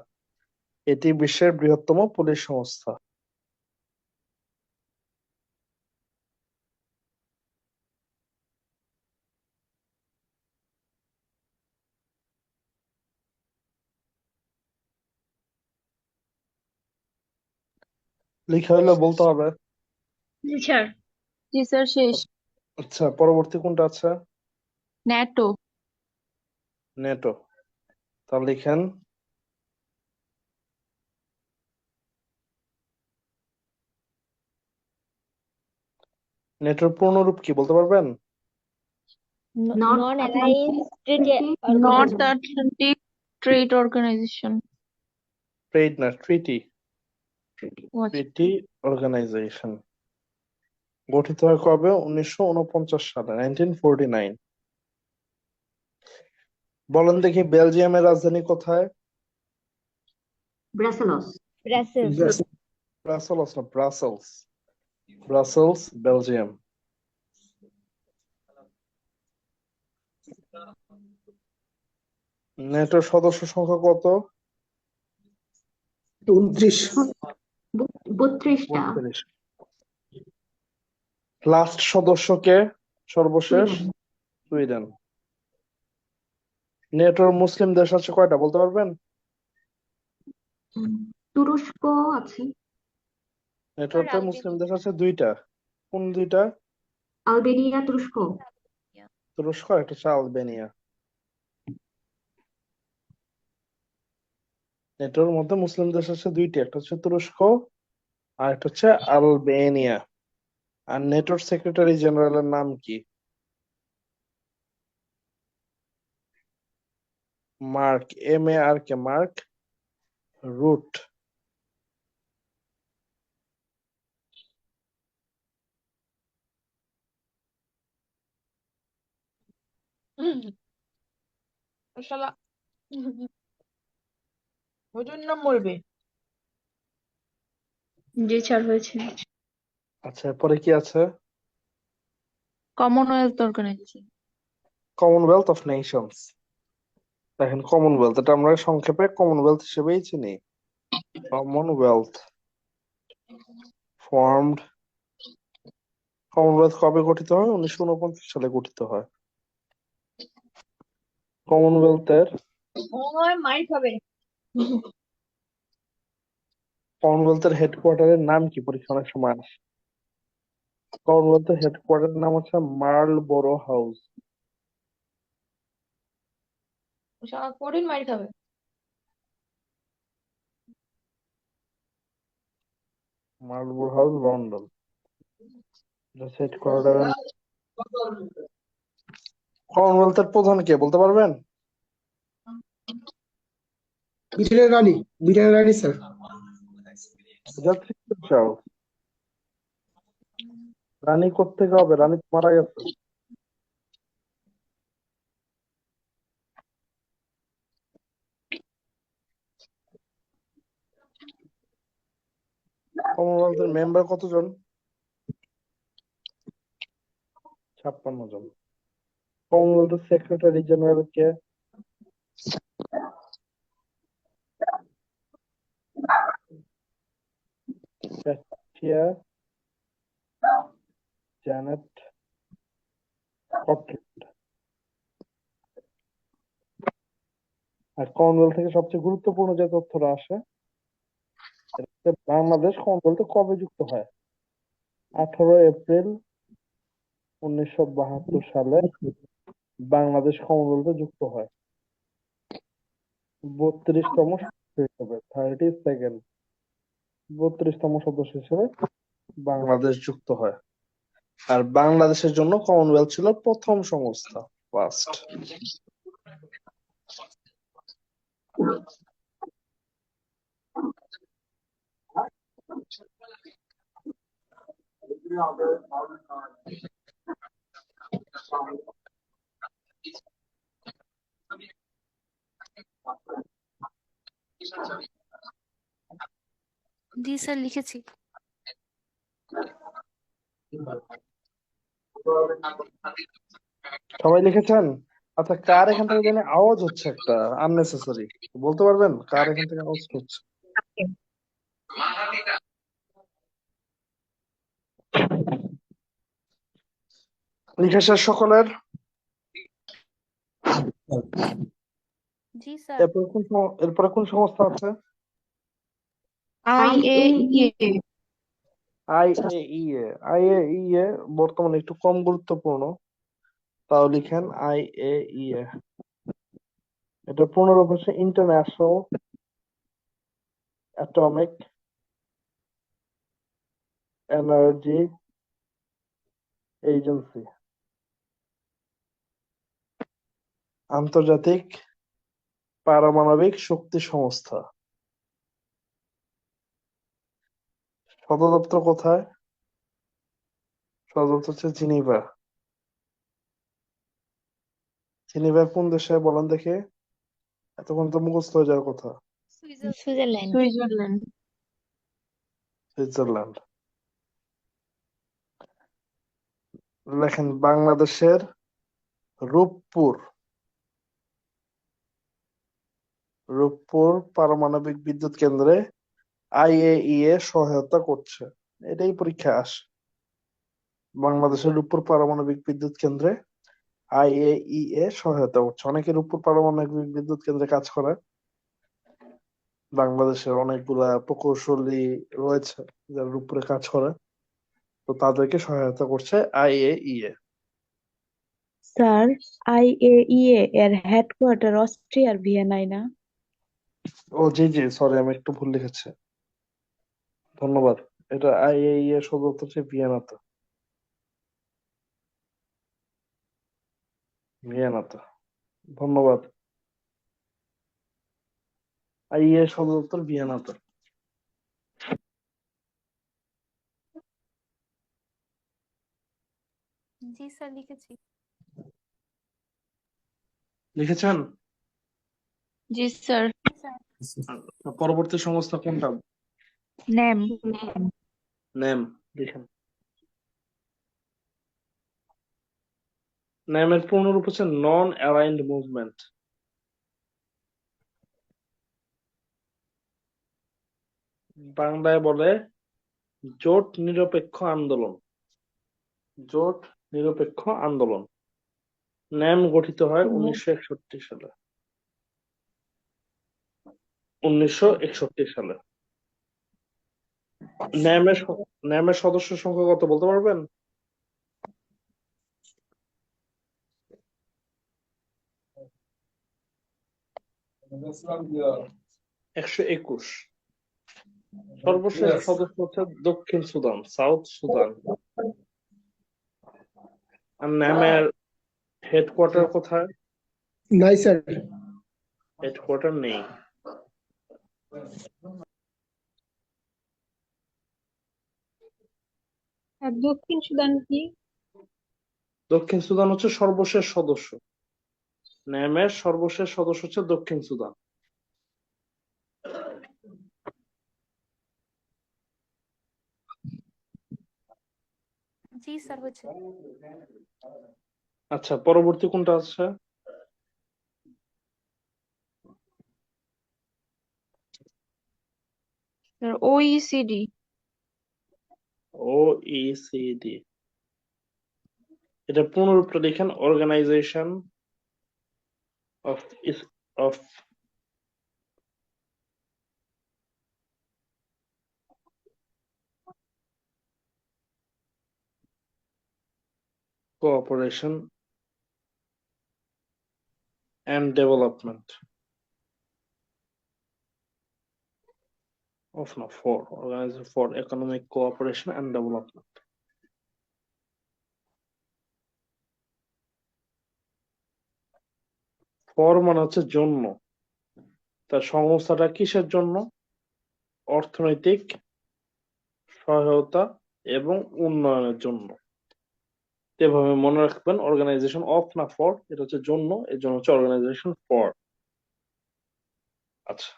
এটি বিশ্বের বৃহত্তম পুলিশ সংস্থা। লিখা হলে বলতে হবে। জি স্যার। জি স্যার, শেষ। আচ্ছা, পরবর্তী কোনটা আছে? ন্যাটো। নেটো। তা লিখেন। নেটোর পূর্ণরূপ কি বলতে পারবেন? North Atlantic North Atlantic trade organisation. Trade না, ট্রিটি। ও আচ্ছা। ট্রিটি অর্গানাইজেশন গঠিত হয় কবে? 1949 সালে, 1949। বলেন দেখি, বেলজিয়ামের রাজধানী কোথায়? ব্রাসেলস। ব্রাসেলস না, ব্রাসেলস। Brussels, Belgium. নেটোর সদস্য সংখ্যা কত? 29। 32টা। 32। লাস্ট সদস্যকে? সর্বশেষ? সুইডেন। নেটোর মুসলিম দেশ আছে কয়টা বলতে পারবেন? তুরস্ক আছে। নেটোতে মুসলিম দেশ আছে দুইটা। কোন দুইটা? আলবেনিয়া, তুরস্ক। তুরস্ক আর একটা হচ্ছে আলবেনিয়া। নেটোর মধ্যে মুসলিম দেশ আছে দুইটি, একটা হচ্ছে তুরস্ক আর একটা হচ্ছে আলবেনিয়া। আর নেটোর সেক্রেটারি জেনারেলের নাম কি? Mark, MARK, mark root. শালা ওজন নাম বলবে। জি স্যার, হয়েছে। আচ্ছা, এরপরে কি আছে? Commonwealth organisation. Commonwealth of Nations. দেখেন, কমনওয়েলথ এটা আমরা সংক্ষেপে কমনওয়েলথ হিসেবেই চিনি। Commonwealth formed. কমনওয়েলথ কবে গঠিত হয়? 1949 সালে গঠিত হয়। কমনওয়েলথের মাই খাবে। কমনওয়েলথের হেডকোয়ার্টারের নাম কি? পরীক্ষা অনেক সময় আসে। কমনওয়েলথের হেডকোয়ার্টারের নাম হচ্ছে মার্লবোরো হাউস। শালা কঠিন মাইর খাবে। মার্লবোরো হাউস, লন্ডন। হেডকোয়ার্টার। কমনওয়েলথের প্রধান কে বলতে পারবেন? ব্রিটেনের রানী। ব্রিটেনের রানী স্যার। যাত্রী চাও রানী কোত্থেকে হবে? রানী তো মারা গেছে। কমনওয়েলথের মেম্বার কতজন? 56 জন। কমনওয়েলথের সেক্রেটারি জেনারেল কে? প্যাট্রিয়া জ্যানেট কটল্যান্ড। আর কমনওয়েলথ থেকে সবচেয়ে গুরুত্বপূর্ণ যে তথ্যটা আসে, এটা হচ্ছে বাংলাদেশ কমনওয়েলথে কবে যুক্ত হয়? 18 এপ্রিল 1972 সালে বাংলাদেশ কমনওয়েলথে যুক্ত হয় 32তম সদস্য হিসেবে। 32nd 32তম সদস্য হিসেবে বাংলাদেশ যুক্ত হয়। আর বাংলাদেশের জন্য কমনওয়েলথ ছিল প্রথম সংস্থা, ফার্স্ট। জি স্যার লিখেছি। সবাই লিখেছেন? আচ্ছা, কার এখান থেকে জানি আওয়াজ হচ্ছে একটা আননেসেসারি, বলতে পারবেন কার এখান থেকে আওয়াজ হচ্ছে? লিখে শেষ সকলের? জি স্যার। এরপরে কোন সংস্থা আছে? IAEA। আইএইএ। আইএইএ বর্তমানে একটু কম গুরুত্বপূর্ণ, তাও লিখেন আইএইএ। এটা পুনরূপ হচ্ছে ইন্টারন্যাশনাল অ্যাটমিক এনার্জি এজেন্সি, আন্তর্জাতিক পারমাণবিক শক্তি সংস্থা। সদর দপ্তর কোথায়? সদর দপ্তর হচ্ছে জিনিভা। জিনিভা কোন দেশে বলেন দেখে? এতক্ষণ তো মুখস্থ হয়ে যাওয়ার কথা। সুইজারল্যান্ড। সুইজারল্যান্ড। লেখেন বাংলাদেশের রূপপুর পারমাণবিক বিদ্যুৎ কেন্দ্রে আইএইএ সহায়তা করছে। এটাই পরীক্ষায় আসে। বাংলাদেশের রূপপুর পারমাণবিক বিদ্যুৎ কেন্দ্রে আইএইএ সহায়তা করছে। অনেকে রূপপুর পারমাণবিক বিদ্যুৎ কেন্দ্রে কাজ করে। বাংলাদেশের অনেকগুলা প্রকৌশলী রয়েছে যারা রূপপুরে কাজ করে, তো তাদেরকে সহায়তা করছে আইএইএ। স্যার, আইএইএ এর হেডকোয়ার্টার অস্ট্রিয়ার ভিয়েনায় না? ও জি জি, সরি, আমি একটু ভুল লিখেছি। ধন্যবাদ। এটা আইএইএ সদর দপ্তর হচ্ছে ভিয়েনাতে। ধন্যবাদ। আইএ সদর দপ্তর ভিয়েনাতে। জি স্যার লিখেছি। লিখেছেন? জি স্যার। পরবর্তী সংস্থা কোনটা? নেম। নেম লিখেন। নেমের পূর্ণরূপ হচ্ছে নন অ্যালাইন্ড মুভমেন্ট। বাংলায় বলে জোট নিরপেক্ষ আন্দোলন। জোট নিরপেক্ষ আন্দোলন। ন্যাম গঠিত হয় 1961 সালে। 1961 সালে। ন্যামের সদস্য সংখ্যা কত বলতে পারবেন? 121। সর্বশেষ সদস্য হচ্ছে দক্ষিণ সুদান, সাউথ সুদান। আর ন্যামের হেডকোয়ার্টার কোথায়? নাই স্যার। হেডকোয়ার্টার নেই। আর দক্ষিণ সুদান কি? দক্ষিণ সুদান হচ্ছে সর্বশেষ সদস্য। ন্যামের সর্বশেষ সদস্য হচ্ছে দক্ষিণ সুদান। জি স্যার হচ্ছে। আচ্ছা, পরবর্তী কোনটা আছে? Sir OECD। OECD। এটা পুনরূপটা লিখেন organisation of of cooperation and development for Organization for Economic Cooperation and Development. For মানে হচ্ছে জন্য। তার সংস্থাটা কিসের জন্য? অর্থনৈতিক সহায়তা এবং উন্নয়নের জন্য। এভাবে মনে রাখবেন, অর্গানাইজেশন অফ না ফর, এটা হচ্ছে জন্য, এর জন্য হচ্ছে অর্গানাইজেশন ফর। আচ্ছা,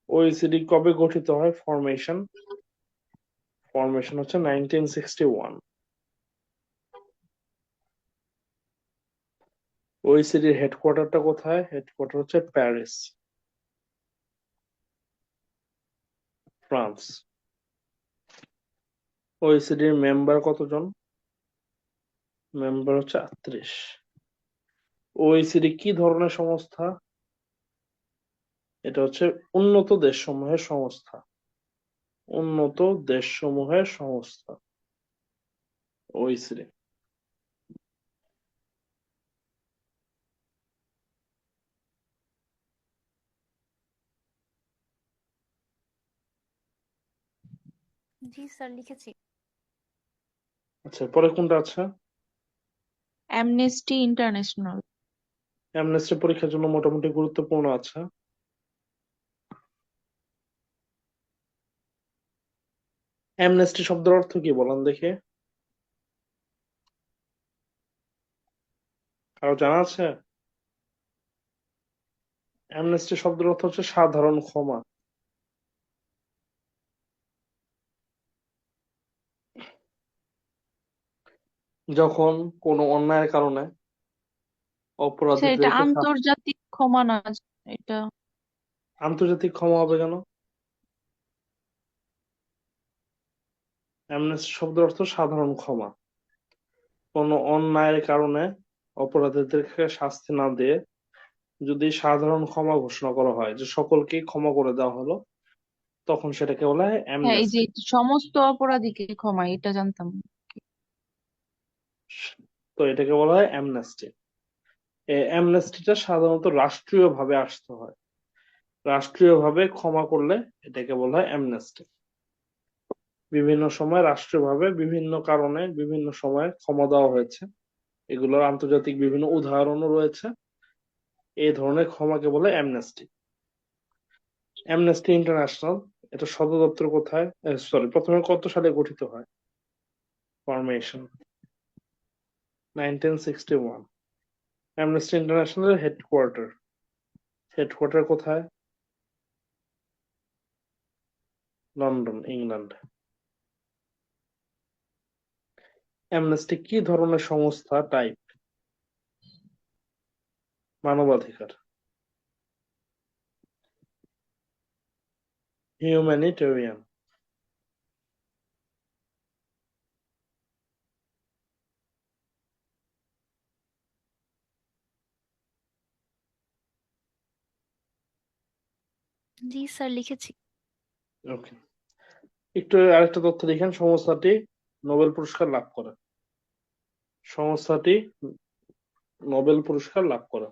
ওইসিডি কবে গঠিত হয়? ফরমেশন হচ্ছে 1961। ওইসিডির হেডকোয়ার্টারটা কোথায়? হেডকোয়ার্টার হচ্ছে প্যারিস, ফ্রান্স। ওইসিডির মেম্বার কতজন? মেম্বার হচ্ছে 38। ওইসিডি কি ধরনের সংস্থা? এটা হচ্ছে উন্নত দেশসমূহের সংস্থা, উন্নত দেশসমূহের সংস্থা ওইসিডি। জি স্যার, লিখেছি। আচ্ছা, পরে কোনটা আছে? Amnesty international. অ্যামনেস্টি পরীক্ষার জন্য মোটামুটি গুরুত্বপূর্ণ আছে। অ্যামনেস্টি শব্দের অর্থ কি বলেন দেখি? কারো জানা আছে? অ্যামনেস্টি শব্দের অর্থ হচ্ছে সাধারণ ক্ষমা। যখন কোনো অন্যায়ের কারণে স্যার, এটা অপরাধীদেরকে আন্তর্জাতিক ক্ষমা না, এটা আন্তর্জাতিক ক্ষমা হবে কেন? অ্যামনেস্টি শব্দের অর্থ সাধারণ ক্ষমা। কোনো অন্যায়ের কারণে অপরাধীদেরকে শাস্তি না দিয়ে যদি সাধারণ ক্ষমা ঘোষণা করা হয়, যে সকলকেই ক্ষমা করে দেওয়া হলো, তখন সেটাকে বলা হয় হ্যাঁ, এই যে অ্যামনেস্টি। সমস্ত অপরাধীকে ক্ষমা, এটা জানতাম। তো এটাকে বলা হয় অ্যামনেস্টি। এই অ্যামনেস্টিটা সাধারণত রাষ্ট্রীয়ভাবে আসতে হয়, রাষ্ট্রীয়ভাবে ক্ষমা করলে এটাকে বলা হয় অ্যামনেস্টি। বিভিন্ন সময় রাষ্ট্রীয়ভাবে বিভিন্ন কারণে বিভিন্ন সময় ক্ষমা দেওয়া হয়েছে, এগুলোর আন্তর্জাতিক বিভিন্ন উদাহরণও রয়েছে। এই ধরনের ক্ষমাকে বলে অ্যামনেস্টি। অ্যামনেস্টি ইন্টারন্যাশনাল, এটা সদর দপ্তর কোথায়? সরি, প্রথমে কত সালে গঠিত হয়? ফরমেশন 1961। অ্যামনেস্টি ইন্টারন্যাশনালের হেডকোয়ার্টার কোথায়? London, England. অ্যামনেস্টি কি ধরনের সংস্থা টাইপ? মানবাধিকার, হিউম্যানিটেরিয়ান। জি স্যার, লিখেছি। ওকে, একটু আরেকটা তথ্য দেখেন। সংস্থাটি নোবেল পুরস্কার লাভ করে। সংস্থাটি নোবেল পুরস্কার লাভ করে।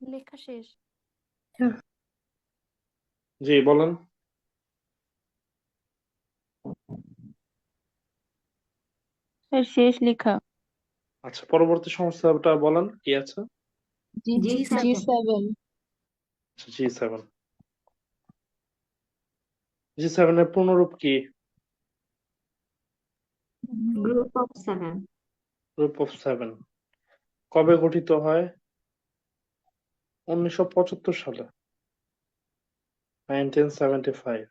লেখা শেষ। জি বলেন। স্যার, শেষ লেখা। আচ্ছা, পরবর্তী সংস্থাটা বলেন কি আছে? জি জি G seven. Seven. G7। G7 এর পূর্ণরূপ কি? Group of seven. Group of seven. কবে গঠিত হয়? 1975 সালে, 1975।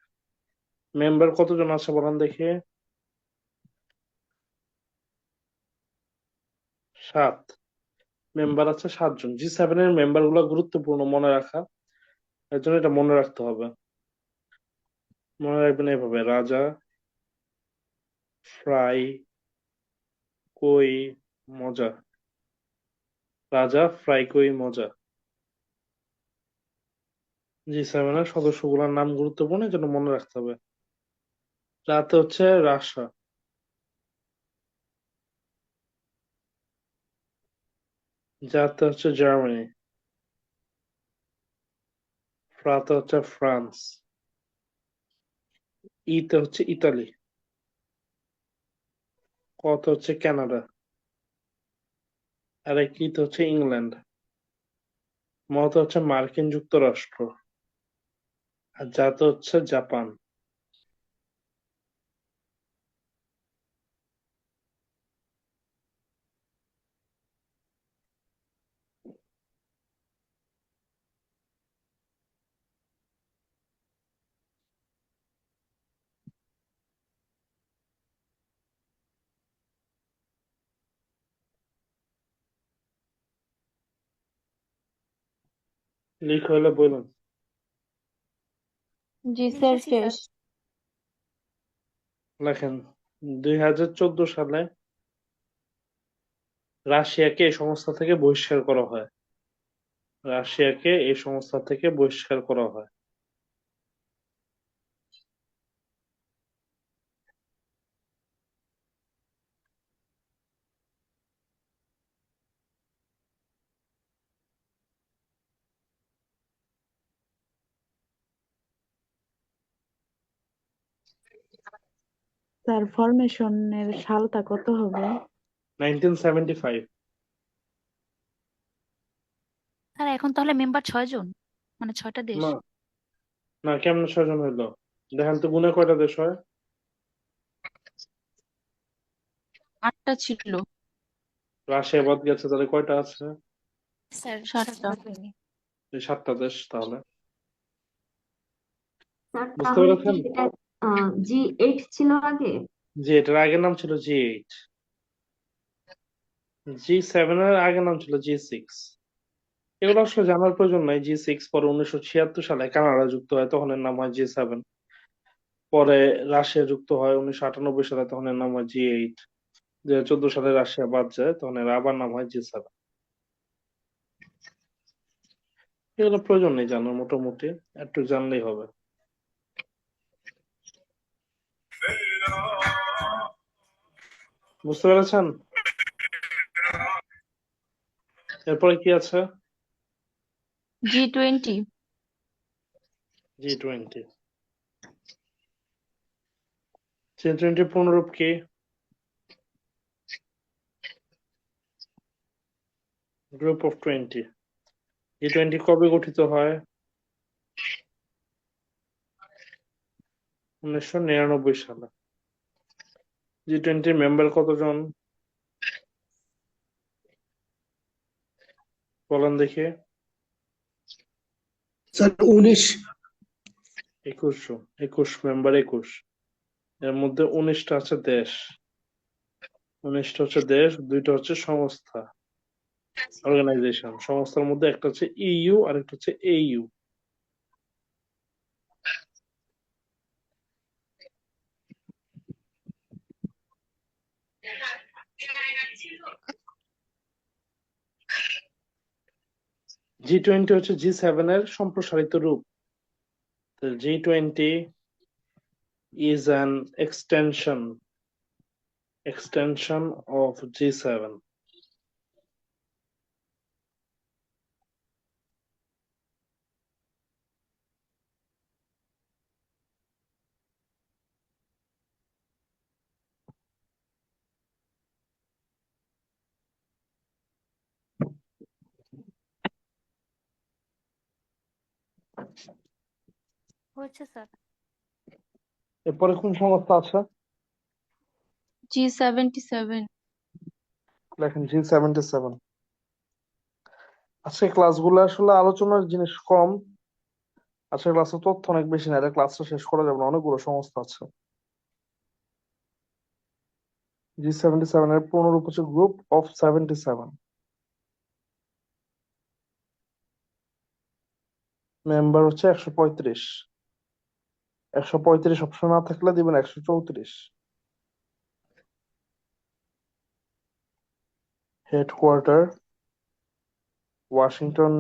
মেম্বার কতজন আছে বলেন দেখি? 7। মেম্বার আছে 7 জন। G7 এর মেম্বার গুলো গুরুত্বপূর্ণ মনে রাখা, এর জন্য এটা মনে রাখতে হবে। মনে রাখবেন এইভাবে: রাজা, ফ্রাই, কই, মজা। রাজা, ফ্রাই, কই, মজা। G7 এর সদস্যগুলোর নাম গুরুত্বপূর্ণ, এই জন্য মনে রাখতে হবে। রাতে হচ্ছে রাশিয়া, যাতে হচ্ছে জার্মানি, ফ্রাতে হচ্ছে ফ্রান্স, ইতে হচ্ছে ইতালি, কতে হচ্ছে কানাডা, আর একটি হচ্ছে ইংল্যান্ড, মত হচ্ছে মার্কিন যুক্তরাষ্ট্র, আর জাত হচ্ছে জাপান। লিখ হলে বলুন। জি স্যার, শেষ। লেখেন 2014 সালে রাশিয়াকে এই সংস্থা থেকে বহিষ্কার করা হয়। রাশিয়াকে এই সংস্থা থেকে বহিষ্কার করা হয়। স্যার ফরমেশনের সালটা কত হবে? 1975। স্যার এখন তাহলে মেম্বার 6 জন, মানে 6টা দেশ। না না, কেমন 6 জন হইলো? দেখেন তো গুনে কয়টা দেশ হয়। 8টা ছিল। রাশিয়া বাদ গেছে, তাহলে কয়টা আছে? স্যার 7টা। এই 7টা দেশ তাহলে। স্যার বুঝতে তাহলে কি পেরেছেন? এটা G8 ছিল আগে? জি, এটার আগের নাম ছিল G8। G7 এর আগের নাম ছিল G6। এগুলো আসলে জানার প্রয়োজন নাই। G6 পরে 1976 সালে কানাডা যুক্ত হয়, তখন এর নাম হয় G7। পরে রাশিয়া যুক্ত হয় 1998 সালে, তখন এর নাম হয় G8। 2014 সালে রাশিয়া বাদ যায়, তখন এর আবার নাম হয় G7। এগুলো প্রয়োজন নেই জানার, মোটামুটি একটু জানলেই হবে। বুঝতে পেরেছেন? এরপরে কি আছে? G20। G20। G20 পূর্ণরূপ কি? Group of 20। G20 কবে গঠিত হয়? 1999 সালে। G20 মেম্বার কতজন বলেন দেখি? স্যার 19। 21 জন। 21 মেম্বার, 21। এর মধ্যে 19টা আছে দেশ। 19টা হচ্ছে দেশ, 2টা হচ্ছে সংস্থা, অর্গানাইজেশন। সংস্থার মধ্যে একটা হচ্ছে ইইউ আর একটা হচ্ছে এইইউ। G20 হচ্ছে G7 এর সম্প্রসারিত রূপ। G20 is an extension of G7. হয়েছে স্যার। এরপরে কোন সংস্থা আছে? G77। দেখেন G77। আজকে ক্লাসগুলো আসলে আলোচনার জিনিস কম, আজকে ক্লাসে তথ্য অনেক বেশি না, এটা ক্লাসটা শেষ করা যাবে না, অনেকগুলো সংস্থা আছে। G77 এর পূর্ণরূপ হচ্ছে গ্রুপ অফ 77। মেম্বার হচ্ছে 135। 135 অপশন না থাকলে দিবেন 134। হেডকোয়ার্টার ওয়াশিংটন,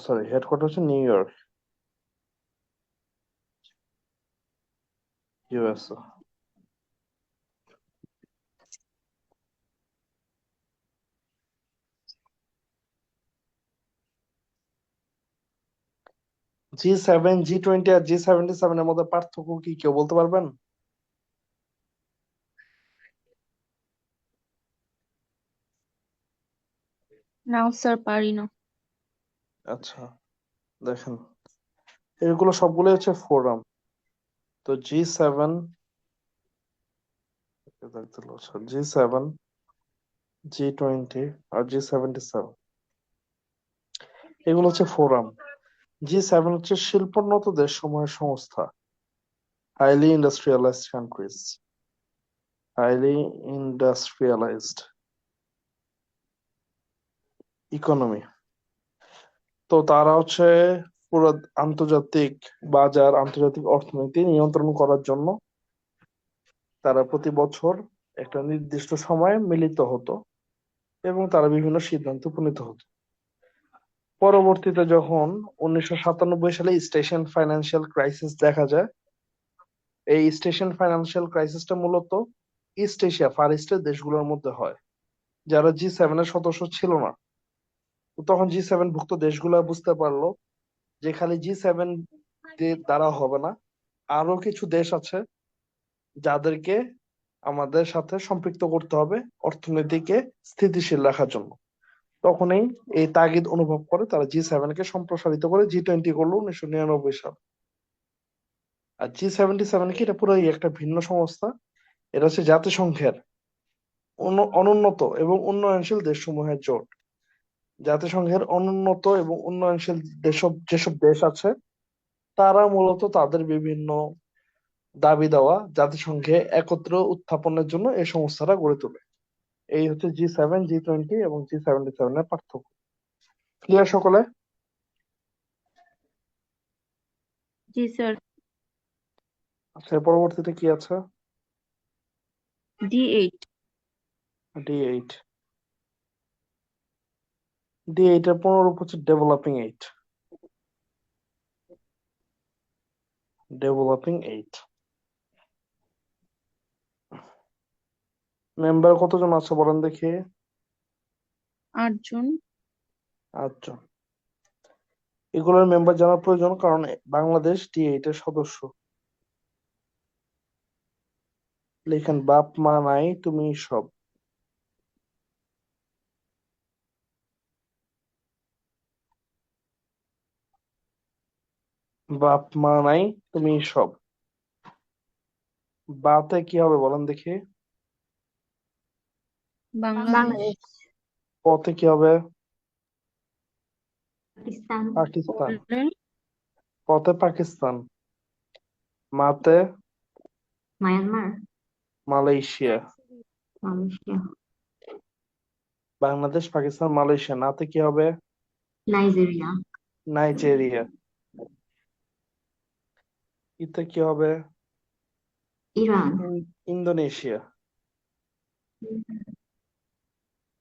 সরি, হেডকোয়ার্টার হচ্ছে new York, USA. G7, G20 আর G77 এর মধ্যে পার্থক্য কি কেউ বলতে পারবেন? নাও স্যার পারি না। আচ্ছা, দেখেন এগুলো সবগুলো হচ্ছে ফোরাম। তো G7, G7, G20 আর G77, এগুলো হচ্ছে ফোরাম। G7 হচ্ছে শিল্পোন্নত দেশসমূহের সংস্থা, highly industrialised countries, highly industrialised economy. তো তারা হচ্ছে পুরো আন্তর্জাতিক বাজার, আন্তর্জাতিক অর্থনীতি নিয়ন্ত্রণ করার জন্য তারা প্রতি বছর একটা নির্দিষ্ট সময়ে মিলিত হতো এবং তারা বিভিন্ন সিদ্ধান্তে উপনীত হতো। পরবর্তীতে যখন 1997 সালে স্টেশন ফাইন্যান্সিয়াল ক্রাইসিস দেখা যায়, এই স্টেশন ফাইন্যান্সিয়াল ক্রাইসিসটা মূলত ইস্ট এশিয়া, ফার ইস্টের দেশগুলোর মধ্যে হয়, যারা G7 এর সদস্য ছিল না। তো তখন G7 ভুক্ত দেশগুলো বুঝতে পারলো যে খালি G7 দ্বারা হবে না, আরো কিছু দেশ আছে যাদেরকে আমাদের সাথে সম্পৃক্ত করতে হবে অর্থনীতিকে স্থিতিশীল রাখার জন্য। তখনই এই তাগিদ অনুভব করে তারা G7 কে সম্প্রসারিত করে G20 করলো 1999 সাল। আর G77 কি, এটা পুরো একটা ভিন্ন সংস্থা। এটা হচ্ছে জাতিসংঘের অনুন্নত এবং উন্নয়নশীল দেশসমূহের জোট। জাতিসংঘের অনুন্নত এবং উন্নয়নশীল যেসব দেশ আছে তারা মূলত তাদের বিভিন্ন দাবি দেওয়া জাতিসংঘে একত্র উত্থাপনের জন্য এই সংস্থাটা গড়ে তোলে। এই হচ্ছে G7, G20 এবং G77 এর পার্থক্য। ক্লিয়ার সকলে? জি স্যার। আচ্ছা, এর পরবর্তীতে কি আছে? D8। D8। D8 এর পুনরূপ হচ্ছে ডেভেলপিং 8। ডেভেলপিং 8 মেম্বার কতজন আছে বলেন দেখি? 8 জন। 8 জন। এগুলোর মেম্বার জানার প্রয়োজন, কারণ বাংলাদেশ D8 এর সদস্য। লেখেন বাপ মা নাই তুমি সব। বাপ মা নাই তুমি সব। বাতে কি হবে বলেন দেখি? বাংলাদেশ। পতে কি হবে? পাকিস্তান, পাকিস্তান। পরে পতে পাকিস্তান। মাতে Myanmar, Malaysia. Malaysia, Bangladesh, Pakistan, Malaysia. নাতে কি হবে? Nigeria, Nigeria. ইতে কি হবে? Iran, Indonesia.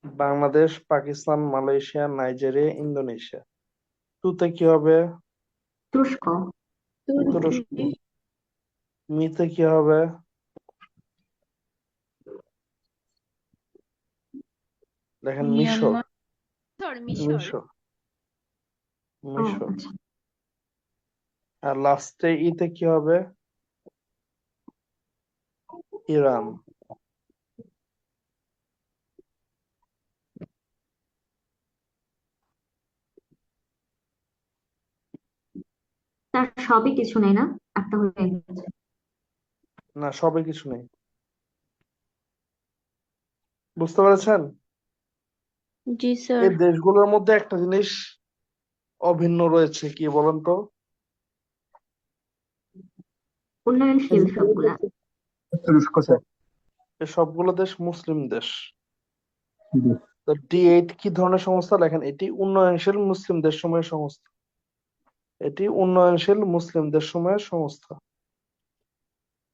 Bangladesh, Pakistan, Malaysia, Nigeria, Indonesia. টুতে কি হবে? তুরস্ক, তুরস্ক। মিতে কি হবে? দেখেন মিশর। মিয়ানমার। মিশর। ও মিশর। আচ্ছা, আর লাস্টে ইতে কি হবে? ইরান। তার সবই কিছু নেই না, একটা হয়ে গেছে। না, সবে কিছু নেই। বুঝতে পেরেছেন? জি স্যার। এই দেশগুলোর মধ্যে একটা জিনিস অভিন্ন রয়েছে, কি বলেন তো? উন্নয়নশীল সবগুলা। তুরস্ক স্যার। এই সবগুলো দেশ মুসলিম দেশ। তো D8 কি ধরনের সংস্থা? দেখেন, এটি উন্নয়নশীল মুসলিম দেশসমূহের সংস্থা। এটি উন্নয়নশীল মুসলিম দেশসমূহের সংস্থা।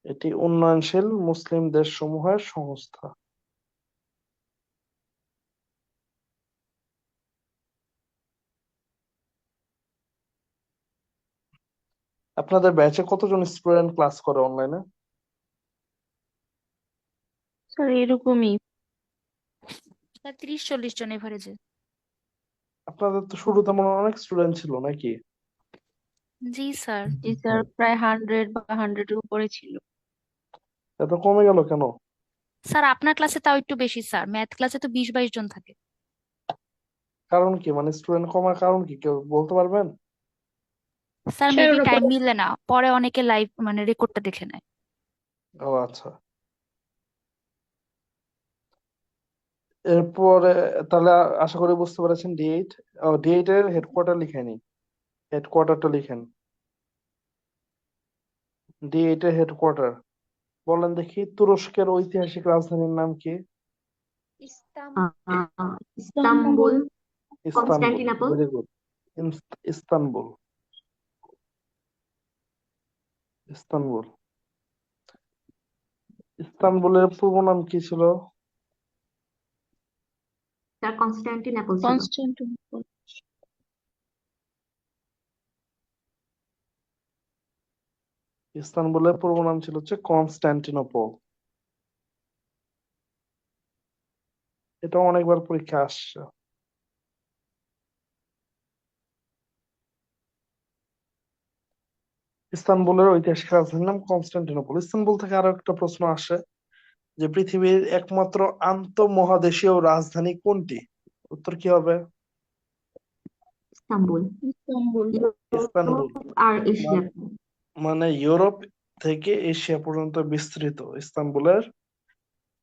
এটি উন্নয়নশীল মুসলিম দেশসমূহের সংস্থা। আপনাদের ব্যাচে কতজন স্টুডেন্ট ক্লাস করে অনলাইনে? স্যার এরকমই। স্যার 30-40 জন এভারেজে। আপনাদের তো শুরুতে মনে হয় অনেক স্টুডেন্ট ছিল নাকি? জি স্যার। জি স্যার, প্রায় 100 বা 100 এর উপরে ছিল। এত কমে গেল কেন? স্যার আপনার ক্লাসে তাও একটু বেশি স্যার, ম্যাথ ক্লাসে তো 20-22 জন থাকে। কারণ কি, মানে স্টুডেন্ট কমার কারণ কি কেউ বলতে পারবেন? স্যার মেবি টাইম মিললে না, পরে অনেকে লাইভ মানে রেকর্ডটা দেখে নেয়। ও আচ্ছা। এরপরে তাহলে আশা করি বুঝতে পেরেছেন D8। D8 এর হেডকোয়ার্টার লিখে নি, হেডকোয়ার্টারটা লিখেন। D8 এর হেডকোয়ার্টার বলেন দেখি, তুরস্কের ঐতিহাসিক রাজধানীর নাম কি? Istanbul, Istanbul, Constantinople. Very good. Istanbul, Istanbul. ইস্তানবুলের পূর্ব নাম কি ছিল? তার কনস্টান্টিনোপল ছিল। কনস্টান্টিনোপল। ইস্তানবুলের পূর্ব নাম ছিল হচ্ছে কনস্টান্টিনোপল। এটা অনেকবার পরীক্ষা আসছে। ইস্তানবুলের ঐতিহাসিক রাজধানীর নাম কনস্টান্টিনোপল। ইস্তানবুল থেকে আরো একটা প্রশ্ন আসে যে পৃথিবীর একমাত্র আন্তঃমহাদেশীয় রাজধানী কোনটি? উত্তর কি হবে? ইস্তাম্বুল। ইস্তাম্বুল। ইস্তানবুল আর এশিয়া। মানে ইউরোপ থেকে এশিয়া পর্যন্ত বিস্তৃত ইস্তানবুলের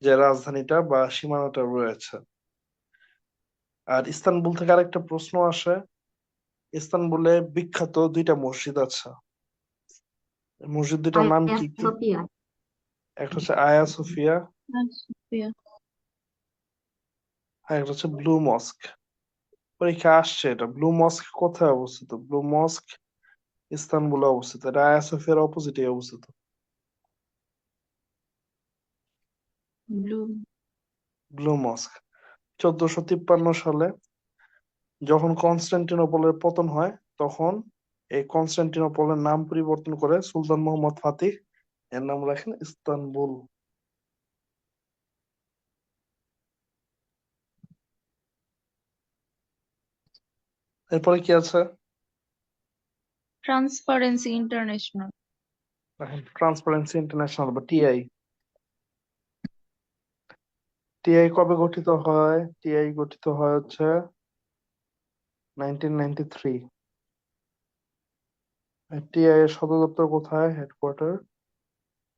যে রাজধানীটা বা সীমানাটা রয়েছে। আর ইস্তানবুল থেকে আরেকটা প্রশ্ন আসে, ইস্তানবুলে বিখ্যাত দুইটা মসজিদ আছে, মসজিদ দুইটার নাম আইয়া কি কি? সোফিয়া। একটা হচ্ছে আয়া সোফিয়া, সোফিয়া। আর একটা হচ্ছে ব্লু মস্ক। পরীক্ষা আসছে এটা। ব্লু মস্ক কোথায় অবস্থিত? ব্লু মস্ক ইস্তানবুলে অবস্থিত। এটা আয়া সোফিয়ার অপোজিটে অবস্থিত। ব্লু। ব্লু মস্ক 1453 সালে যখন কনস্টান্টিনোপলের পতন হয়, তখন এই কনস্টান্টিনোপলের নাম পরিবর্তন করে সুলতান মোহাম্মদ ফাতিহ এর নাম রাখেন ইস্তানবুল। এরপরে কি আছে? Transparency international. দেখেন, ট্রান্সপারেন্সি ইন্টারন্যাশনাল বা টিআই। টিআই কবে গঠিত হয়? টিআই গঠিত হয় হচ্ছে 1993। টিআই এর সদর দপ্তর কোথায়, হেডকোয়ার্টার?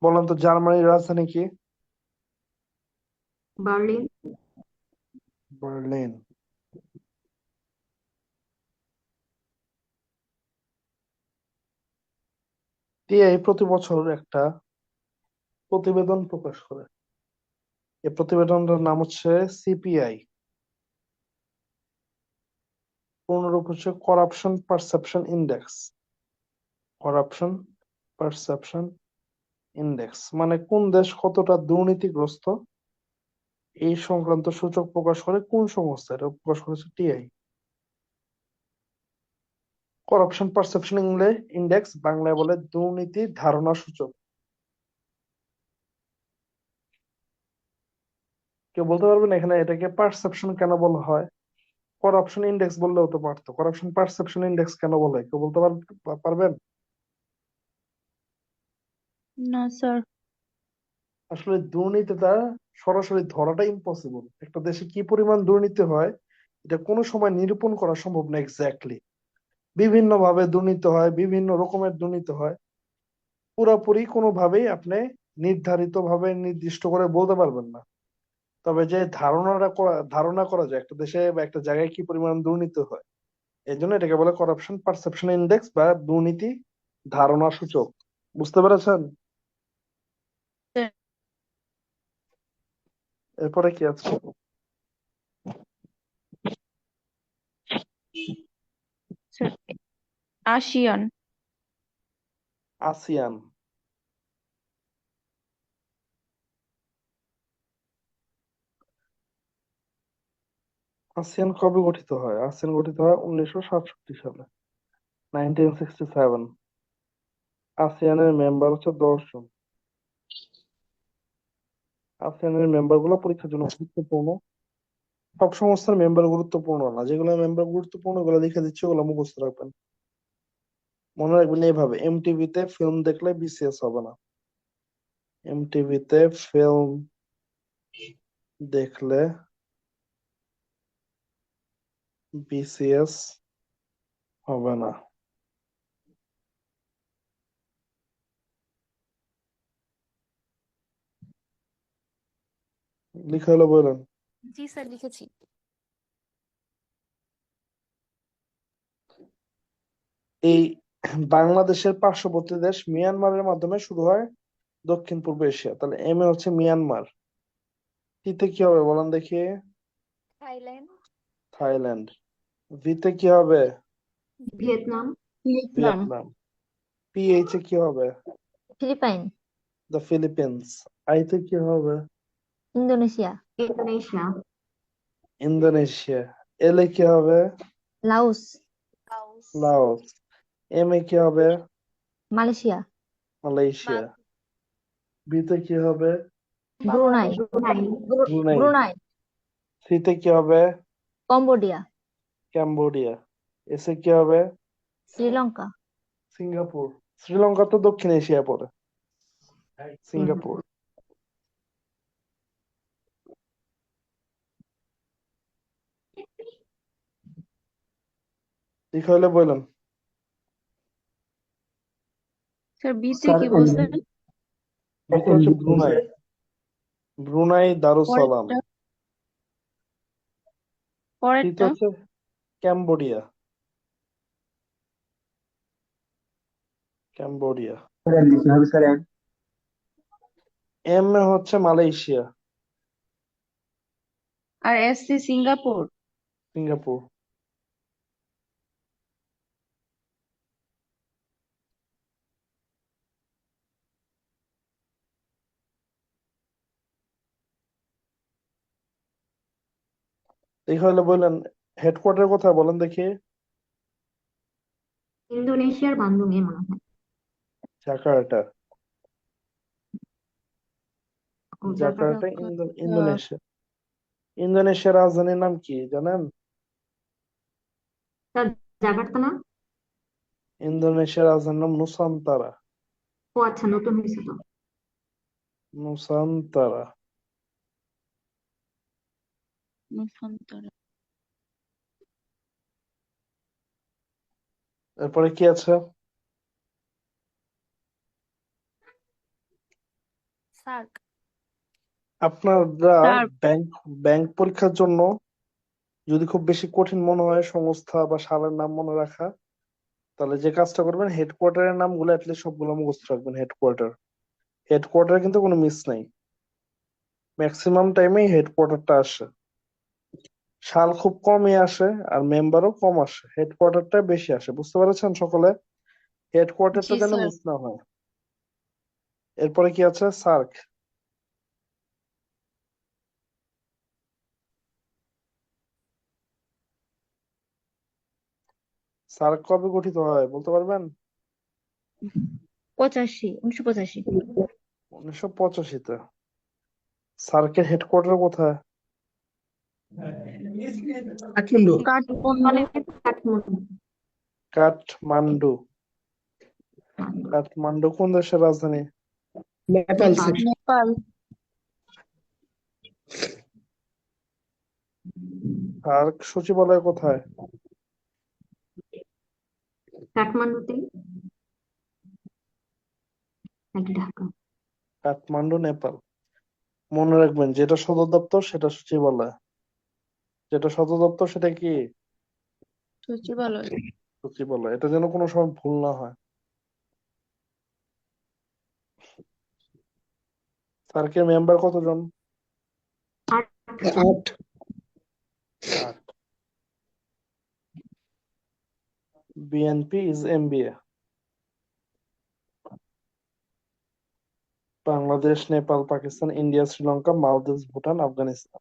বলেন তো জার্মানির রাজধানী কি? বার্লিন। বার্লিন। টিআই প্রতি বছর একটা প্রতিবেদন প্রকাশ করে। এই প্রতিবেদনটার নাম হচ্ছে সিপিআই, পূর্ণরূপ হচ্ছে corruption perception index. Corruption perception index মানে কোন দেশ কতটা দুর্নীতিগ্রস্ত এই সংক্রান্ত সূচক প্রকাশ করে কোন সংস্থা? এটা প্রকাশ করেছে টিআই। করাপশন পারসেপশন ইন্ডেক্স বাংলায় বলে দুর্নীতি ধারণা সূচক। কেউ বলতে পারবেন এখানে এটাকে পারসেপশন কেন বলা হয়? করাপশন ইন্ডেক্স বললেও তো পারতো, করাপশন পারসেপশন ইন্ডেক্স কেন বলে কেউ বলতে পারবেন? না স্যার। আসলে দুর্নীতিটা সরাসরি ধরাটা ইম্পসিবল। একটা দেশে কি পরিমাণ দুর্নীতি হয় এটা কোনো সময় নিরূপণ করা সম্ভব না এক্স্যাক্টলি। বিভিন্ন ভাবে দুর্নীতি হয়, বিভিন্ন রকমের দুর্নীতি হয়, পুরোপুরি কোনোভাবেই আপনি নির্ধারিত ভাবে নির্দিষ্ট করে বলতে পারবেন না। তবে যে ধারণা করা যায় একটা দেশে বা একটা জায়গায় কি পরিমাণ দুর্নীতি হয়, এই জন্য এটাকে বলে করাপশন পারসেপশন ইন্ডেক্স বা দুর্নীতি ধারণা সূচক। বুঝতে পেরেছেন? এরপরে কি আছে? Sir ASEAN. আসিয়ান। আসিয়ান কবে গঠিত হয়? আসিয়ান গঠিত হয় 1967 সালে, 1967। আসিয়ানের মেম্বার হচ্ছে 10 জন। আসিয়ানের মেম্বার গুলো পরীক্ষার জন্য গুরুত্বপূর্ণ। সব সংস্থার মেম্বার গুরুত্বপূর্ণ না, যেগুলো মেম্বার গুরুত্বপূর্ণ ওগুলো লিখে দিচ্ছি, ওগুলো মুখস্থ রাখবেন। মনে রাখবেন এইভাবে, এমটিভিতে ফিল্ম দেখলে বিসিএস হবে না। এমটিভিতে ফিল্ম দেখলে বিসিএস হবে না। লিখা হলো বলেন। জি স্যার লিখেছি। এই বাংলাদেশের পার্শ্ববর্তী দেশ মিয়ানমারের মাধ্যমে শুরু হয় দক্ষিণ পূর্ব এশিয়া, তাহলে এম এ হচ্ছে মিয়ানমার। টিতে কি হবে বলেন দেখি? থাইল্যান্ড। থাইল্যান্ড। ভিতে কি হবে? ভিয়েতনাম। ভিয়েতনাম। পিএইচ এ কি হবে? ফিলিপাইন। The Philippines. আইতে কি হবে? ইন্দোনেশিয়া। ইন্দোনেশিয়া। ইন্দোনেশিয়া। এল এ কি হবে? লাওস। লাওস। এম এ কি হবে? মালয়েশিয়া। মালয়েশিয়া। বিতে কি হবে? ব্রুনাই। ব্রুনাই। ব্রুনাই। ব্রুনাই। সিতে কি হবে? কম্বোডিয়া। ক্যাম্বোডিয়া। এসে কি হবে? শ্রীলঙ্কা। সিঙ্গাপুর। শ্রীলঙ্কা তো দক্ষিণ এশিয়া পড়ে। সিঙ্গাপুর। ঠিক হলে বললাম। স্যার বিতে স্যার কি বলছেন? বিতে হচ্ছে ব্রুনাই। ব্রুনাই দারুসালাম। পরেরটা সিতে পরেরটা হচ্ছে ক্যাম্বোডিয়া। ক্যাম্বোডিয়া। স্যার লিখে হবে স্যার এম। এম এ হচ্ছে মালয়েশিয়া। আর এসসি সিঙ্গাপুর। সিঙ্গাপুর। ঠিক হলে বললেন। হেডকোয়ার্টার কোথায় বলেন দেখি? ইন্দোনেশিয়ার বান্দুং এ মনে হয়। জাকার্টা। ও জাকার্টা জাকার্তা। ইন্দোনেশিয়া। ইন্দোনেশিয়ার রাজধানীর নাম কি জানেন? স্যার জাকার্তা না? ইন্দোনেশিয়ার রাজধানীর নাম নুসান্তারা। ও আচ্ছা, নতুন হয়েছে তো। নুসান্তারা। নূসান্তরা। এরপরে কি আছে? সার্ক। আপনারা সার্ক। ব্যাংক ব্যাংক পরীক্ষার জন্য যদি খুব বেশি কঠিন মনে হয় সংস্থা বা সালের নাম মনে রাখা, তাহলে যে কাজটা করবেন হেডকোয়ার্টারের নামগুলো অ্যাটলিস্ট সবগুলো মুখস্থ রাখবেন। হেডকোয়ার্টার। হেডকোয়ার্টার কিন্তু কোনো মিস নাই। ম্যাক্সিমাম টাইমেই হেডকোয়ার্টারটা আসে। সাল খুব কমই আসে আর মেম্বারও কম আসে, হেডকোয়ার্টারটা বেশি আসে। বুঝতে পেরেছেন সকলে? হেডকোয়ার্টারটা জি যেন স্যার। মিস না হয়। এরপরে কি আছে? সার্ক। সার্ক কবে গঠিত হয় বলতে পারবেন? 1985। 1985-তে। সার্কের হেডকোয়ার্টার কোথায়? কাঠমান্ডু। কাঠমান্ডু। কাঠমান্ডু। কাঠমান্ডু। কাঠমান্ডু কোন দেশের রাজধানী? নেপাল নেপাল। স্যার। নেপাল। সার্ক সচিবালয় কোথায়? কাঠমান্ডুতে নাকি ঢাকা? কাঠমান্ডু, নেপাল। মনে রাখবেন যেটা সদর দপ্তর সেটা সচিবালয়, যেটা সদর দপ্তর সেটা কি? সচিবালয়। সচিবালয়। এটা যেন কোনো সময় ভুল না হয়। সার্কের মেম্বার কতজন? 8 জন। 8। 8। BNP is MBA. Bangladesh, Nepal, Pakistan, India, Sri Lanka, মালদ্বীপ, ভুটান, আফগানিস্তান।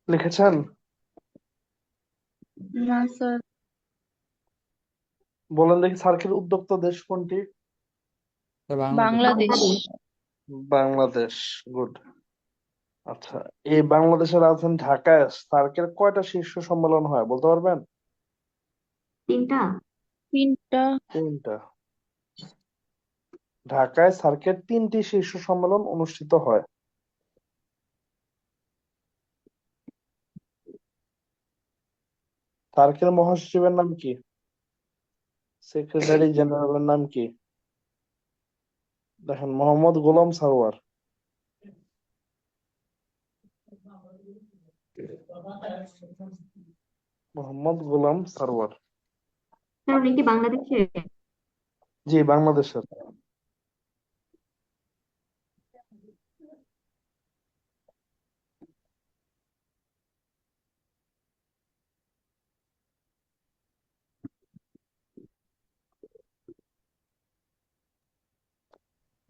লিখেছেন? না স্যার। বলেন দেখি সার্কের উদ্যোক্তা দেশ কোনটি? বাংলাদেশ। বাংলাদেশ। বাংলাদেশ। গুড। আচ্ছা, এই বাংলাদেশের রাজধানী ঢাকায় সার্কের কয়টা শীর্ষ সম্মেলন হয় বলতে পারবেন? 3টা। 3টা। 3টা। ঢাকায় সার্কের 3টি শীর্ষ সম্মেলন অনুষ্ঠিত হয়। সার্কের মহাসচিবের নাম কি? সেক্রেটারি জেনারেলের নাম কি? দেখেন, মোহাম্মদ গোলাম সারওয়ার। মোহাম্মদ গোলাম সারওয়ার। স্যার উনি কি বাংলাদেশের? জি, বাংলাদেশের।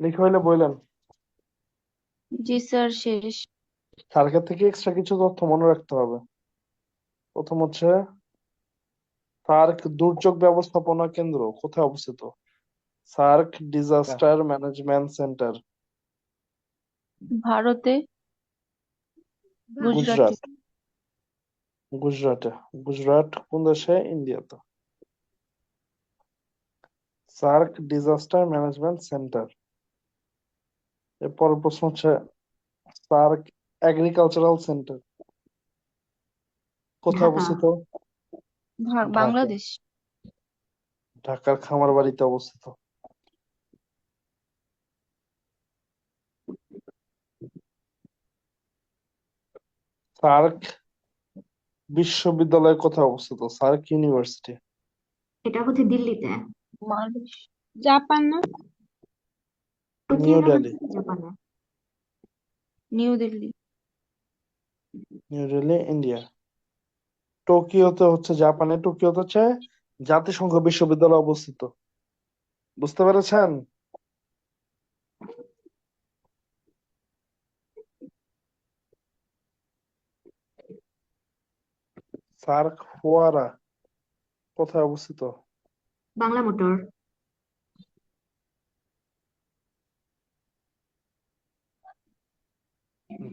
লিখে হইলে বললেন। জি স্যার শেষ। সার্কের থেকে এক্সট্রা কিছু তথ্য মনে রাখতে হবে। প্রথম হচ্ছে, সার্ক দুর্যোগ ব্যবস্থাপনা কেন্দ্র কোথায় অবস্থিত? সার্ক ডিজাস্টার ম্যানেজমেন্ট সেন্টার ভারতে, গুজরাটে। গুজরাট। গুজরাটে। গুজরাট কোন দেশে? ইন্ডিয়াতে। SAARC disaster management centre. এরপর প্রশ্ন হচ্ছে, সার্ক এগ্রিকালচারাল সেন্টার কোথায় ঢাকা। অবস্থিত? ঢাকা। বাংলাদেশ। ঢাকার খামারবাড়িতে অবস্থিত। সার্ক বিশ্ববিদ্যালয় কোথায় অবস্থিত? SAARC university. এটা হচ্ছে দিল্লিতে। বাংলাদেশ। জাপান না? Tokyo New Delhi. ইউনিভার্সিটি জাপানে। New Delhi. New Delhi, India. টোকিওতে হচ্ছে জাপানে। টোকিওতে হচ্ছে জাতিসংঘ বিশ্ববিদ্যালয় অবস্থিত। বুঝতে পেরেছেন? সার্ক ফোয়ারা কোথায় অবস্থিত? বাংলা মোটর।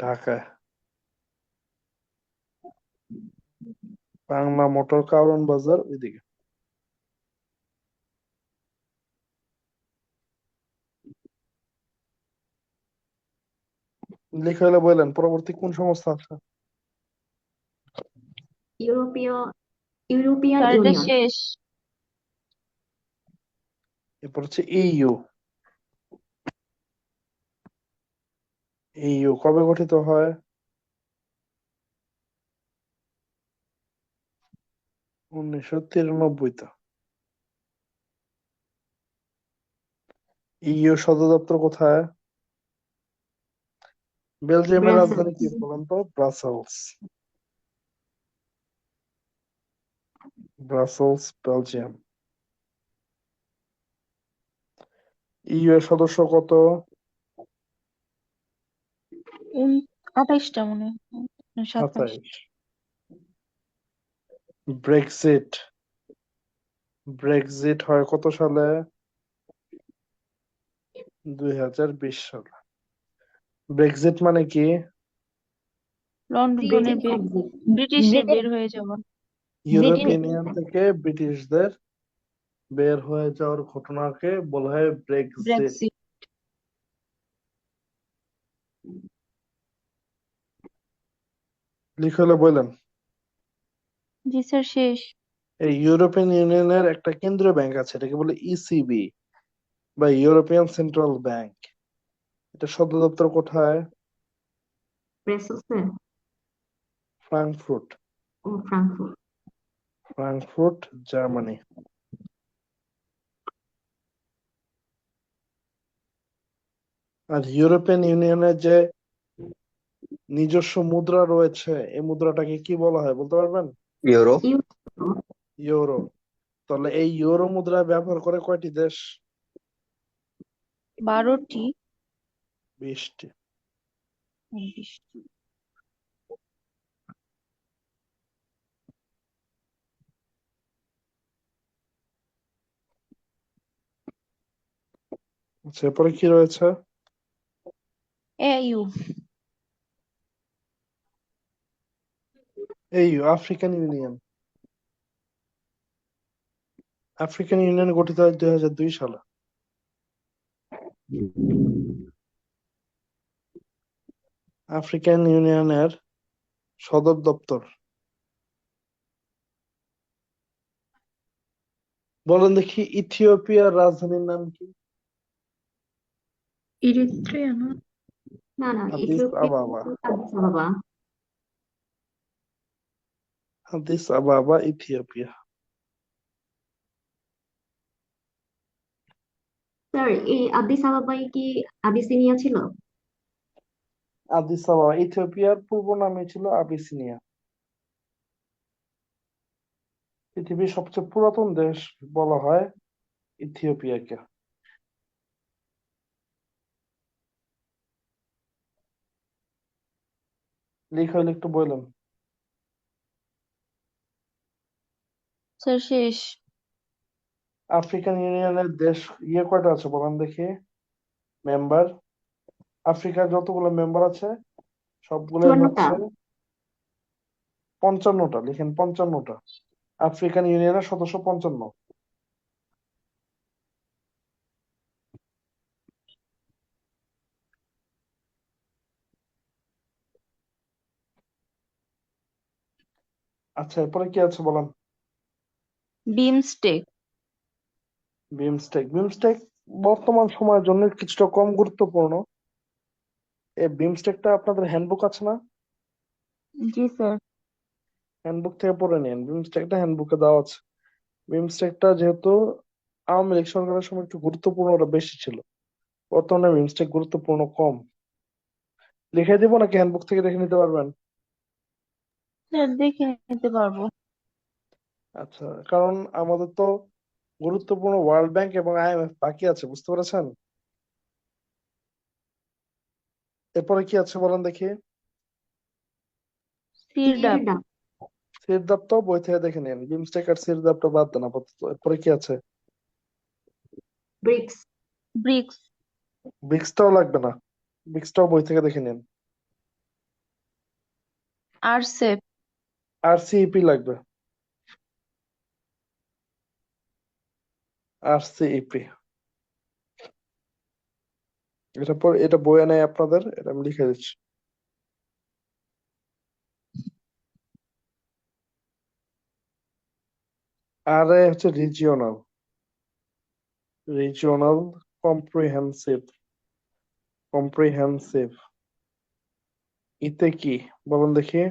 ঢাকায়। বাংলা মোটর কারওয়ান বাজার ওইদিকে। লিখে হলে বললেন, পরবর্তী কোন সংস্থা আছে? ইউরোপিয়ান স্যার এটা ইউনিয়ন। শেষ। এরপর হচ্ছে ইইউ। ইইউ কবে গঠিত হয়? 1993-তে। ইইউ সদর দপ্তর কোথায়? বেলজিয়ামের রাজধানী কি ব্রাসেলস। বলেন তো? ব্রাসেলস। Brussels, Belgium. ইইউ এর সদস্য কত? 28টা মনে হয়, 27। 27। ব্রেক্সিট। ব্রেক্সিট হয় কত সালে? 2020 সালে। ব্রেক্সিট মানে কি? লন্ডনের ব্রিটেন এক্সিট। ব্রিটিশদের ব্রিটেন বের হয়ে যাওয়া। ইউরোপিয়ান ব্রিটেন ইউনিয়ন থেকে ব্রিটিশদের বের হয়ে যাওয়ার ঘটনাকে বলা হয় ব্রেক্সিট। ব্রেক্সিট। লিখে হলে বললেন। জি স্যার শেষ। এই ইউরোপিয়ান ইউনিয়নের একটা কেন্দ্রীয় ব্যাংক আছে, এটাকে বলে ইসিবি বা ইউরোপিয়ান সেন্ট্রাল ব্যাংক। এটা সদর দপ্তর কোথায়? ব্রাসেলসে। ফ্রাঙ্কফুর্ট। ও ফ্রাঙ্কফুর্ট। Frankfurt, Germany. আর ইউরোপিয়ান ইউনিয়নের যে নিজস্ব মুদ্রা রয়েছে, এই মুদ্রাটাকে কি বলা হয় বলতে পারবেন? ইউরো। ইউরো। তাহলে এই ইউরো মুদ্রা ব্যবহার করে কয়টি দেশ? 12টি। 20টি। 20টি। আচ্ছা, এরপরে কি রয়েছে? EU। এই আফ্রিকান ইউনিয়ন। আফ্রিকান ইউনিয়ন গঠিত হয় 2002 সালে। আফ্রিকান ইউনিয়নের সদর দপ্তর। বলেন দেখি ইথিওপিয়ার রাজধানীর নাম কি? ইরিত্রিয়া না? না না, আদিস ইথিওপিয়া আবাবা। আদিস আবাবা। আদিস আবাবা, ইথিওপিয়া। স্যার, এই আদিস আবাবাই কি আবিসিনিয়া ছিল? আদিস আবাবা ইথিওপিয়ার পূর্ব নামে ছিল আবিসিনিয়া। পৃথিবীর সবচেয়ে পুরাতন দেশ বলা হয় ইথিওপিয়াকে। লিখে একটু বললাম। স্যার শেষ। আফ্রিকান ইউনিয়নের দেশ কয়টা আছে বলেন দেখি, মেম্বার। আফ্রিকার যতগুলো মেম্বার আছে সবগুলোই 54টা। হচ্ছে 55টা। লিখেন 55টা। আফ্রিকান ইউনিয়নের সদস্য 55। আচ্ছা, এরপরে কি আছে বলেন। বিমস্টেক। বিমস্টেক। বিমস্টেক বর্তমান সময়ের জন্য কিছুটা কম গুরুত্বপূর্ণ। এই বিমস্টেকটা আপনাদের হ্যান্ডবুক আছে না? জি স্যার। হ্যান্ডবুক থেকে পড়ে নিন, বিমস্টেকটা হ্যান্ডবুকে দেওয়া আছে। বিমস্টেকটা যেহেতু আওয়ামী লীগ সরকারের সময় একটু গুরুত্বপূর্ণটা বেশি ছিল, বর্তমানে বিমস্টেক গুরুত্বপূর্ণ কম। লিখে দিব নাকি হ্যান্ডবুক থেকে দেখে নিতে পারবেন? স্যার দেখে নিতে পারবো। আচ্ছা, কারণ আমাদের তো গুরুত্বপূর্ণ ওয়ার্ল্ড ব্যাংক এবং আইএমএফ বাকি আছে, বুঝতে পেরেছেন? এরপরে কি আছে বলেন দেখি। সিরডাপ। সিরডাপ। সিরদাপটা বই থেকে দেখে নিন, বিমস্টেক আর সিরদাপটা বাদ দেন আপাতত। এরপরে কি আছে? ব্রিক্স। ব্রিক্স। ব্রিক্সটাও লাগবে না, ব্রিক্সটাও বই থেকে দেখে নিন। আরসেপ। আর সিইপি লাগবে, আর সিইপি। এটা পর, এটা বইয়ে নেই আপনাদের, এটা আমি লিখে দিচ্ছি। আর এ হচ্ছে রিজিওনাল, রিজিওনাল কম্প্রিহেনসিভ, কম্প্রিহেনসিভ। ইতে কি বলুন দেখি।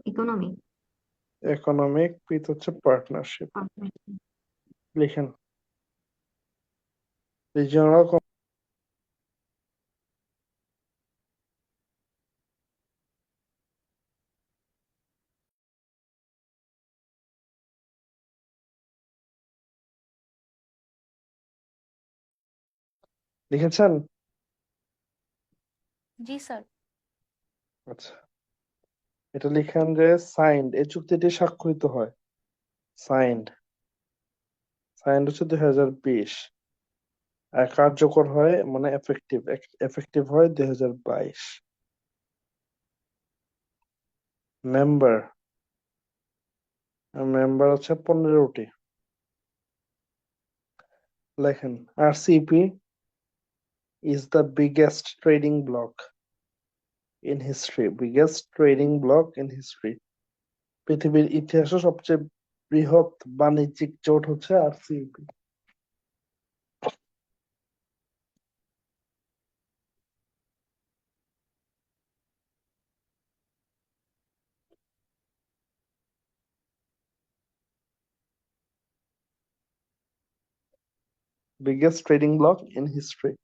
ইকোনমি। ইকোনমিক। পিত হচ্ছে পার্টনারশিপ। লিখেন রিজিওনাল। লিখেছেন? জি স্যার। আচ্ছা, এটা লিখেন যে সাইন্ড, এই চুক্তিটি স্বাক্ষরিত হয়। সাইন্ড, সাইন্ড হচ্ছে 2020। আর কার্যকর হয় মানে এফেক্টিভ, এফেক্টিভ হয় 2022। মেম্বার, মেম্বার হচ্ছে 15টি। লেখেন RCP is the biggest trading bloc in history, biggest trading bloc in history। পৃথিবীর ইতিহাসে সবচেয়ে বৃহৎ বাণিজ্যিক জোট হচ্ছে RCP. biggest trading bloc in history।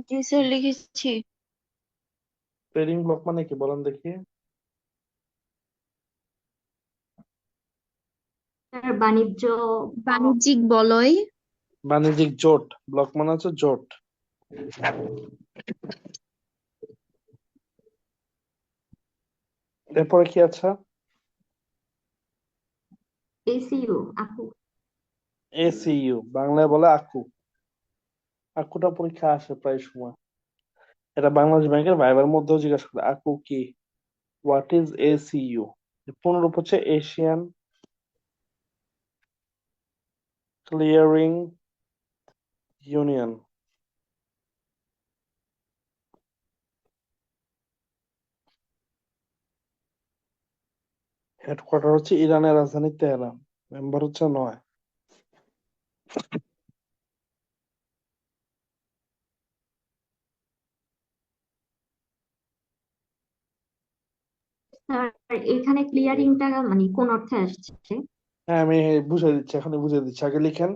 G sir লিখেছি। ট্রেডিং ব্লক মানে কি বলেন দেখি। স্যার, বাণিজ্য। বাণিজ্যিক বলয়। বাণিজ্যিক জোট, ব্লক মানে হচ্ছে জোট। এরপরে কি আছে? এসিইউ, আকু। এসিইউ, বাংলায় বলে আকু। আকুটা পরীক্ষা আসে প্রায় সময়। এটা বাংলাদেশ ব্যাংকের ভাইবার মধ্যেও জিজ্ঞাসা করে আকু কি, হোয়াট ইজ এসিইউ। পুনরূপ হচ্ছে এশিয়ান ক্লিয়ারিং ইউনিয়ন। হেডকোয়ার্টার হচ্ছে ইরানের রাজধানী তেহরান। মেম্বার হচ্ছে 9। স্যার এখানে ক্লিয়ারিংটা মানে কোন অর্থে আসছে? হ্যাঁ, আমি বুঝিয়ে দিচ্ছি, এখনই বুঝিয়ে দিচ্ছি, আগে লিখেন।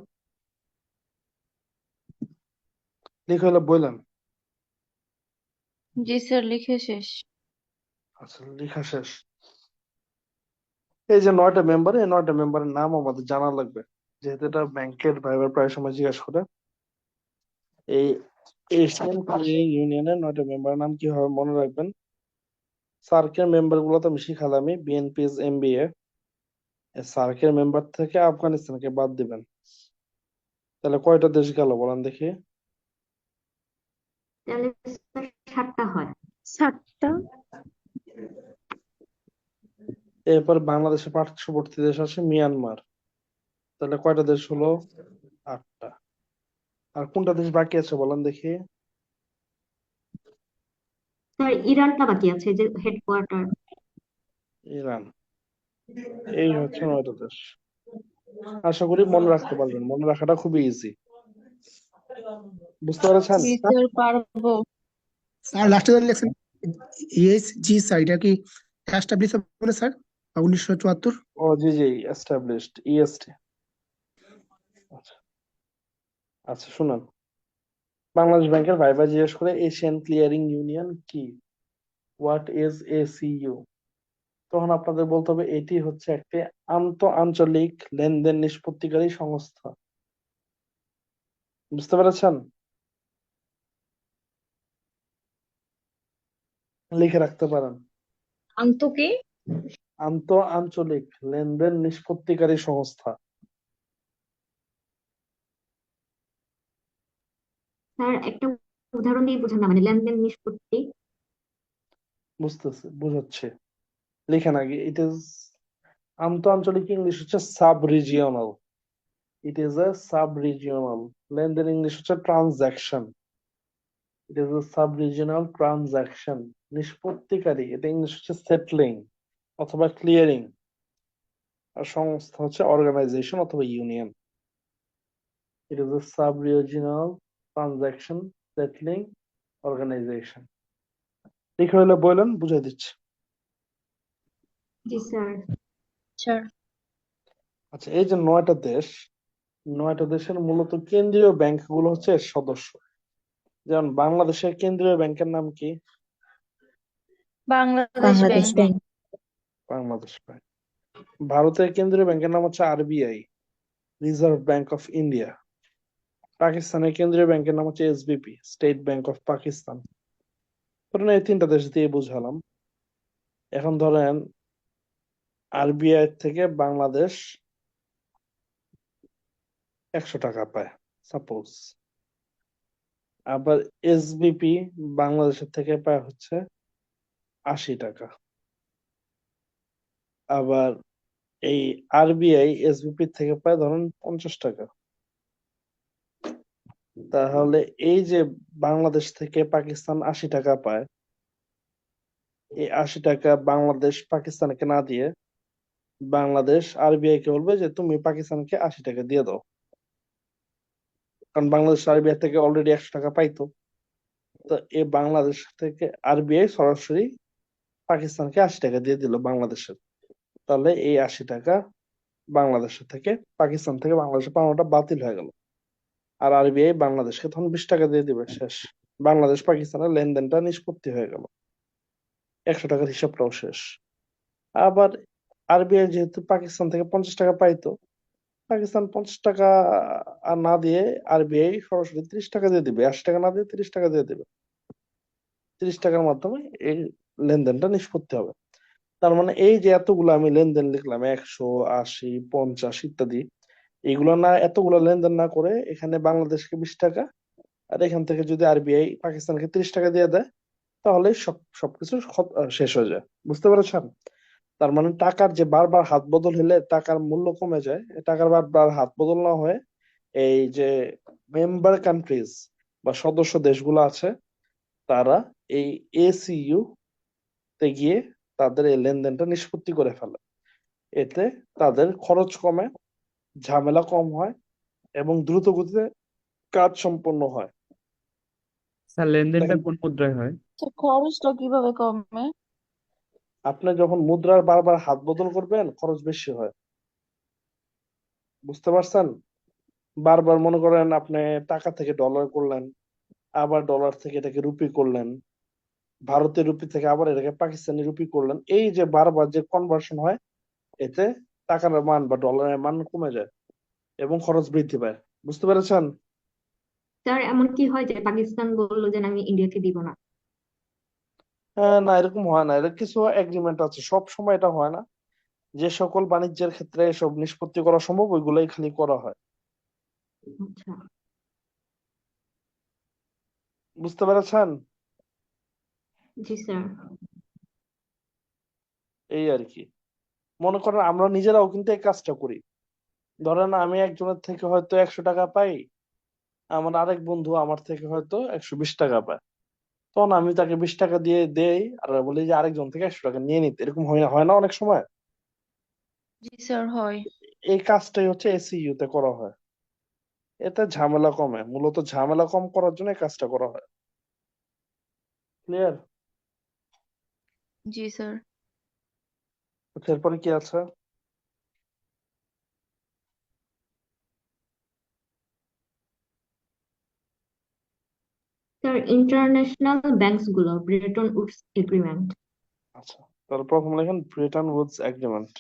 লিখে হলে বললেন। জি স্যার, লিখে শেষ। আচ্ছা, লেখা শেষ। এই যে 9টা মেম্বার, এই 9টা মেম্বারের নাম আমাদের জানা লাগবে, যেহেতু এটা ব্যাংকের ভাইবার প্রায় সময় জিজ্ঞাসা করে। এই এশিয়ান ক্লিয়ারিং ইউনিয়নের 9টা মেম্বারের নাম কি হবে মনে রাখবেন। সার্কের মেম্বার গুলো তো আমি শিখালামই, বিএনপিএস এমবিএ। সার্কের মেম্বার থেকে আফগানিস্তানকে বাদ দিবেন, তাহলে কয়টা দেশ গেল বলেন দেখি। তাহলে স্যার 7টা হয়। 7টা। এরপর বাংলাদেশের পার্শ্ববর্তী দেশ আছে মিয়ানমার, তাহলে কয়টা দেশ হলো? 8টা। আর কোনটা দেশ বাকি আছে বলেন দেখি। স্যার ইরানটা বাকি আছে, যে হেডকোয়ার্টার। ইরান। এই হচ্ছে 9টা দেশ। আশা করি মনে রাখতে পারবেন, মনে রাখাটা খুবই ইজি। বুঝতে পেরেছেন? জি স্যার, পারবো। স্যার লাস্টে ধরে লিখছেন ইএসজি স্যার, এটা কি এস্টাবলিশ হবে স্যার 1974? ও জি জি, এস্টাবলিশড ইএসটি। আচ্ছা আচ্ছা, শুনুন। বাংলাদেশ ব্যাংকের ভাইবা জিজ্ঞেস করে এশিয়ান ক্লিয়ারিং ইউনিয়ন কি, হোয়াট ইজ এসিইউ। তখন আপনাদের বলতে হবে এটি হচ্ছে একটি আন্তঃআঞ্চলিক লেনদেন নিষ্পত্তিকারী সংস্থা। বুঝতে পেরেছেন? লিখে রাখতে পারেন, আন্তকে আন্তঃআঞ্চলিক লেনদেন নিষ্পত্তিকারী সংস্থা। স্যার একটা উদাহরণ দিয়ে বোঝান না, মানে লেনদেন নিষ্পত্তি। বুঝতেছে, বুঝাচ্ছে। লিখেন আগে, ইট ইজ আন্তঃআঞ্চলিক ইংলিশ হচ্ছে sub regional. It is a sub regional. লেনদেন ইংলিশ হচ্ছে transaction. It is a sub regional transaction. নিষ্পত্তিকারী এটা ইংলিশ হচ্ছে সেটলিং অথবা ক্লিয়ারিং। আর সংস্থা হচ্ছে অর্গানাইজেশন অথবা union. It is a sub regional transaction settling organisation. লিখে হলে বললেন, বুঝাই দিচ্ছি। জি স্যার। স্যার আচ্ছা, এই যে 9টা দেশ, 9টা দেশের মূলত কেন্দ্রীয় ব্যাংক গুলো হচ্ছে এর সদস্য। যেমন বাংলাদেশের কেন্দ্রীয় ব্যাংকের নাম কি? বাংলাদেশ ব্যাংক। বাংলাদেশ ব্যাংক। ভারতের কেন্দ্রীয় ব্যাংকের নাম হচ্ছে RBI, reserve bank of India. পাকিস্তানের কেন্দ্রীয় ব্যাংকের নাম হচ্ছে SBP, state bank of Pakistan. ধরেন এই 3টা দেশ দিয়ে বুঝালাম। এখন ধরেন আরবিআই থেকে বাংলাদেশ 100 টাকা পায় সাপোজ, আবার এসবিপি বাংলাদেশের থেকে পায় হচ্ছে 80 টাকা। আবার এই আরবিআই এসবিপি থেকে পায় ধরেন 50 টাকা। তাহলে এই যে বাংলাদেশ থেকে পাকিস্তান 80 টাকা পায়, এই 80 টাকা বাংলাদেশ পাকিস্তানকে না দিয়ে বাংলাদেশ আরবিআই কে বলবে যে তুমি পাকিস্তানকে 80 টাকা দিয়ে দাও, কারণ বাংলাদেশ আরবিআই থেকে অলরেডি 100 টাকা পাইতো। তো এই বাংলাদেশ থেকে আরবিআই সরাসরি পাকিস্তানকে 80 টাকা দিয়ে দিল বাংলাদেশের। তাহলে এই 80 টাকা বাংলাদেশের থেকে পাকিস্তান থেকে বাংলাদেশে পাওনাটা বাতিল হয়ে গেল। আর আরবিআই বাংলাদেশকে তখন 20 টাকা দিয়ে দিবে, শেষ। বাংলাদেশ পাকিস্তানের লেনদেনটা নিষ্পত্তি হয়ে গেল, 100 টাকার হিসাবটাও শেষ। আবার আরবিআই যেহেতু পাকিস্তান থেকে 50 টাকা পাইতো, পাকিস্তান 50 টাকা আর না দিয়ে আরবিআই সরাসরি 30 টাকা দিয়ে দিবে, 80 টাকা না দিয়ে 30 টাকা দিয়ে দিবে। 30 টাকার মাধ্যমে এই লেনদেনটা নিষ্পত্তি হবে। তার মানে এই যে এতগুলো আমি লেনদেন লিখলাম, 100, 80, 50 ইত্যাদি, এগুলো না, এতগুলো লেনদেন না করে এখানে বাংলাদেশকে 20 টাকা আর এখান থেকে যদি আরবিআই পাকিস্তানকে 30 টাকা দিয়ে দেয় তাহলে সবকিছু শেষ হয়ে যায়। বুঝতে পেরেছেন? তার মানে টাকার যে বারবার হাত বদল হলে টাকার মূল্য কমে যায়, এই টাকার বারবার হাত বদল না হয়ে এই যে মেম্বার কান্ট্রিজ বা সদস্য দেশগুলো আছে তারা এই এসিইউ তে গিয়ে তাদের এই লেনদেনটা নিষ্পত্তি করে ফেলে। এতে তাদের খরচ কমে, ঝামেলা কম হয় এবং দ্রুত গতিতে কাজ সম্পন্ন হয়। স্যার লেনদেনটা দেখেন, কোন মুদ্রায় হয়? খরচটা কিভাবে কমে? আপনি যখন মুদ্রার বারবার হাত বদল করবেন খরচ বেশি হয়। বুঝতে পারছেন? বারবার মনে করেন আপনি টাকা থেকে ডলার করলেন, আবার ডলার থেকে এটাকে রুপি করলেন, ভারতের রুপি থেকে আবার এটাকে পাকিস্তানি রুপি করলেন, এই যে বারবার যে কনভার্সন হয় এতে টাকার মান বা ডলারের মান কমে যায় এবং খরচ বৃদ্ধি পায়। বুঝতে পেরেছেন? স্যার এমন কি হয় যে পাকিস্তান বললো যে না, আমি ইন্ডিয়াকে দিব না? না, এরকম হয় না। এর কিছু এগ্রিমেন্ট আছে, সব সময় এটা হয় না। যে সকল বাণিজ্যের ক্ষেত্রে এসব নিষ্পত্তি করা সম্ভব ওইগুলাই খালি করা হয়। আচ্ছা। বুঝতে পেরেছেন? জি স্যার। এই আর কি। মনে করেন আমরা নিজেরাও কিন্তু এই কাজটা করি। ধরেন আমি একজনের থেকে হয়তো 100 টাকা পাই, আমার আরেক বন্ধু আমার থেকে হয়তো 120 টাকা পায়, তখন আমি তাকে 20 টাকা দিয়ে দেই আর বলি যে আরেকজন থেকে 100 টাকা নিয়ে নিতে। এরকম হয় না অনেক সময়? জি স্যার, হয়। এই কাজটাই হচ্ছে এসইইউ তে করা হয়। এতে ঝামেলা কমে, মূলত ঝামেলা কম করার জন্য এই কাজটা করা হয়। ক্লিয়ার? জি স্যার। এরপরে কি আছে? স্যার ইন্টারন্যাশনাল ব্যাংকস গুলো ব্রেটন উডস এগ্রিমেন্ট। আচ্ছা, তাহলে প্রথম লেখেন Bretton Woods agreement.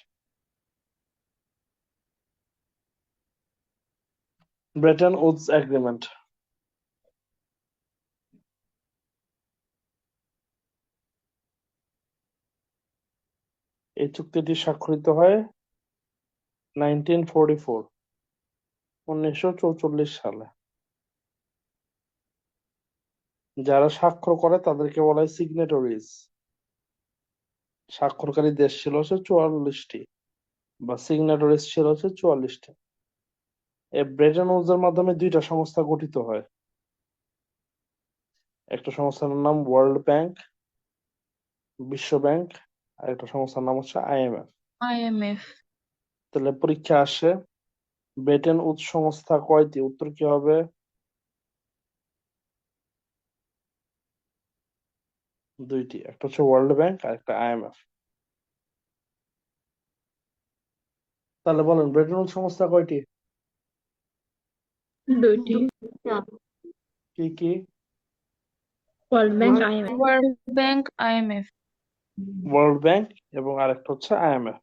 Bretton Woods agreement এই চুক্তিটি স্বাক্ষরিত হয় 1944 সালে। যারা স্বাক্ষর করে তাদেরকে বলা হয় সিগনেটরিজ। স্বাক্ষরকারী দেশ ছিল হচ্ছে 44টি বা সিগনেটরিজ ছিল হচ্ছে 44টি। এই ব্রেটন উডস এর মাধ্যমে দুইটা সংস্থা গঠিত হয়। একটা সংস্থার নাম ওয়ার্ল্ড ব্যাংক, বিশ্ব ব্যাংক, আর একটা সংস্থার নাম হচ্ছে আইএমএফ। IMF। তাহলে পরীক্ষা আসে ব্রেটন উডস সংস্থা কয়টি? উত্তর কি হবে? দুইটি, একটা হচ্ছে ওয়ার্ল্ড ব্যাংক আর একটা আইএমএফ। তাহলে বলেন ব্রেটন উডস সংস্থা কয়টি? দুইটি। কি কি? World bank, IMF. World bank, IMF। World bank এবং আরেকটা হচ্ছে আইএমএফ।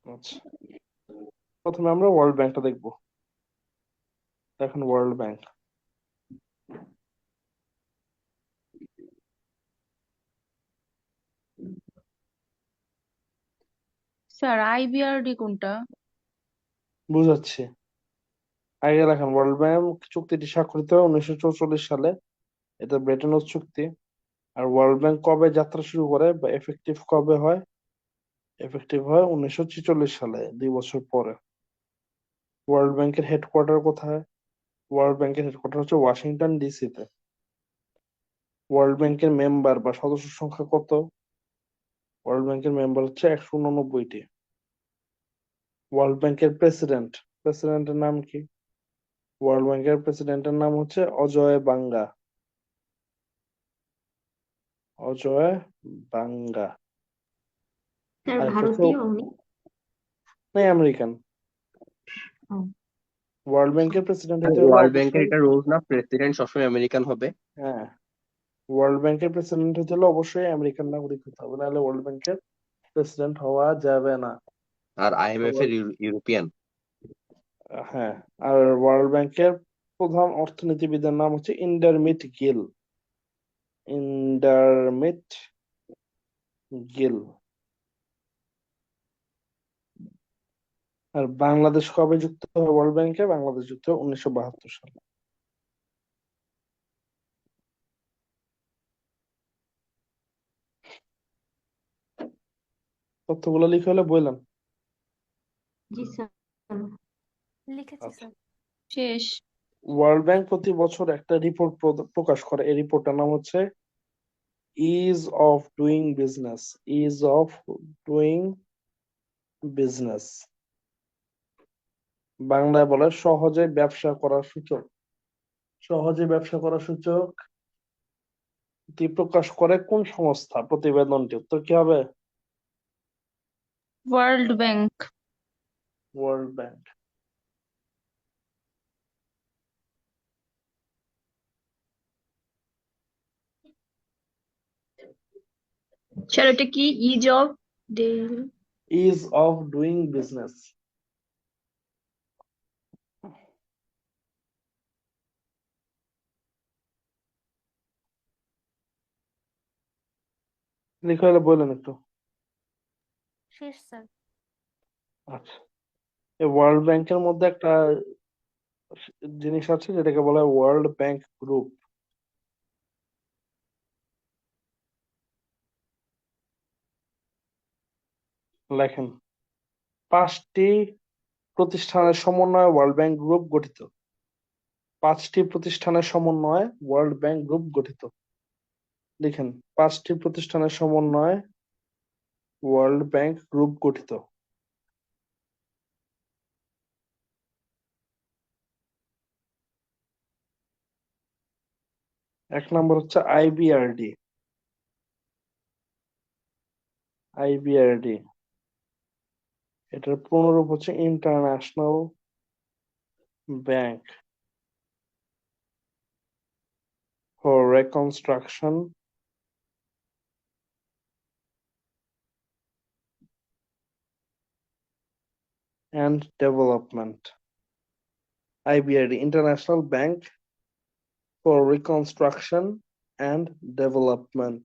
আচ্ছা, প্রথমে আমরা ওয়ার্ল্ড ব্যাংকটা দেখবো। এখন ওয়ার্ল্ড ব্যাংক স্যার IBRD কোনটা? বুঝাচ্ছি। আগে দেখেন ওয়ার্ল্ড ব্যাংক চুক্তিটি স্বাক্ষরিত হয় 1944 সালে, এটা ব্রেটন উডস চুক্তি। আর ওয়ার্ল্ড ব্যাংক কবে যাত্রা শুরু করে বা এফেক্টিভ কবে হয়? এফেক্টিভ হয় 1946 সালে, 2 বছর পরে। ওয়ার্ল্ড ব্যাংকের হেডকোয়ার্টার কোথায়? ওয়ার্ল্ড ব্যাংকের হেডকোয়ার্টার হচ্ছে ওয়াশিংটন ডিসিতে। ওয়ার্ল্ড ব্যাংকের মেম্বার বা সদস্য সংখ্যা কত? ওয়ার্ল্ড ব্যাংকের মেম্বার হচ্ছে 189টি। ওয়ার্ল্ড ব্যাংকের প্রেসিডেন্টের নাম কি? ওয়ার্ল্ড ব্যাংকের প্রেসিডেন্টের নাম হচ্ছে অজয় বাঙ্গা। অজয় বাঙ্গা। স্যার আর একটা হচ্ছে ভারতীয় উনি? আমেরিকান। ও, ওয়ার্ল্ড ব্যাংকের প্রেসিডেন্ট হতে হলে ওয়ার্ল্ড ব্যাংকের অবশ্যই, এটা রুলস না, প্রেসিডেন্ট সবসময় আমেরিকান হবে। হ্যাঁ, ওয়ার্ল্ড ব্যাংকের প্রেসিডেন্ট হতে হলে অবশ্যই আমেরিকান নাগরিক হতে হবে, নাহলে ওয়ার্ল্ড ব্যাংকের প্রেসিডেন্ট হওয়া যাবে না। আর আইএমএফ এর ইউরোপিয়ান। হ্যাঁ, আর ওয়ার্ল্ড ব্যাংকের প্রধান অর্থনীতিবিদের নাম হচ্ছে ইন্ডারমিট গিল। ইন্ডারমিট গিল। আর বাংলাদেশ কবে যুক্ত হয় ওয়ার্ল্ড ব্যাংকে? বাংলাদেশ যুক্ত হয় 1972 সালে। তথ্যগুলো লিখে হলে বললাম। জি স্যার। লিখেছি আচ্ছা, স্যার। শেষ। ওয়ার্ল্ড ব্যাংক প্রতি বছর একটা রিপোর্ট প্রকাশ করে। এই রিপোর্টটার নাম হচ্ছে is of doing business. Is of doing business, বাংলায় বলে সহজে ব্যবসা করার সূচক। সহজে ব্যবসা করার সূচক টি প্রকাশ করে কোন সংস্থা? প্রতিবেদনটি উত্তর কি হবে? World bank. World bank. Sir এটা কি is of daily? Is of doing business. লিখে হলে বললেন একটু। শেষ স্যার। আচ্ছা, এই ওয়ার্ল্ড ব্যাংকের মধ্যে একটা জিনিস আছে যেটাকে বলা হয় ওয়ার্ল্ড ব্যাংক গ্রুপ। লেখেন, 5টি প্রতিষ্ঠানের সমন্বয়ে ওয়ার্ল্ড ব্যাংক গ্রুপ গঠিত। 5টি প্রতিষ্ঠানের সমন্বয়ে ওয়ার্ল্ড ব্যাংক গ্রুপ গঠিত। লিখেন, 5টি প্রতিষ্ঠানের সমন্বয়ে ওয়ার্ল্ড ব্যাংক গ্রুপ গঠিত। এক নম্বর হচ্ছে আইবিআরডি। আইবিআরডি, এটার পুনরূপ হচ্ছে international bank for reconstruction and Development. IBRD, International Bank for Reconstruction and Development.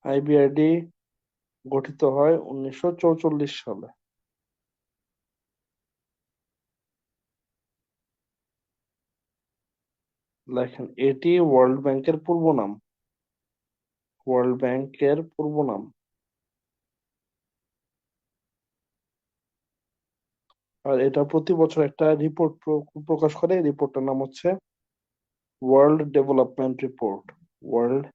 IBRD গঠিত হয় 1944 সালে। লেখেন, এটি ওয়ার্ল্ড ব্যাংকের পূর্ব নাম। ওয়ার্ল্ড ব্যাংকের পূর্ব নাম। আর এটা প্রতি বছর একটা রিপোর্ট প্রকাশ করে। রিপোর্টটার নাম হচ্ছে world development report. World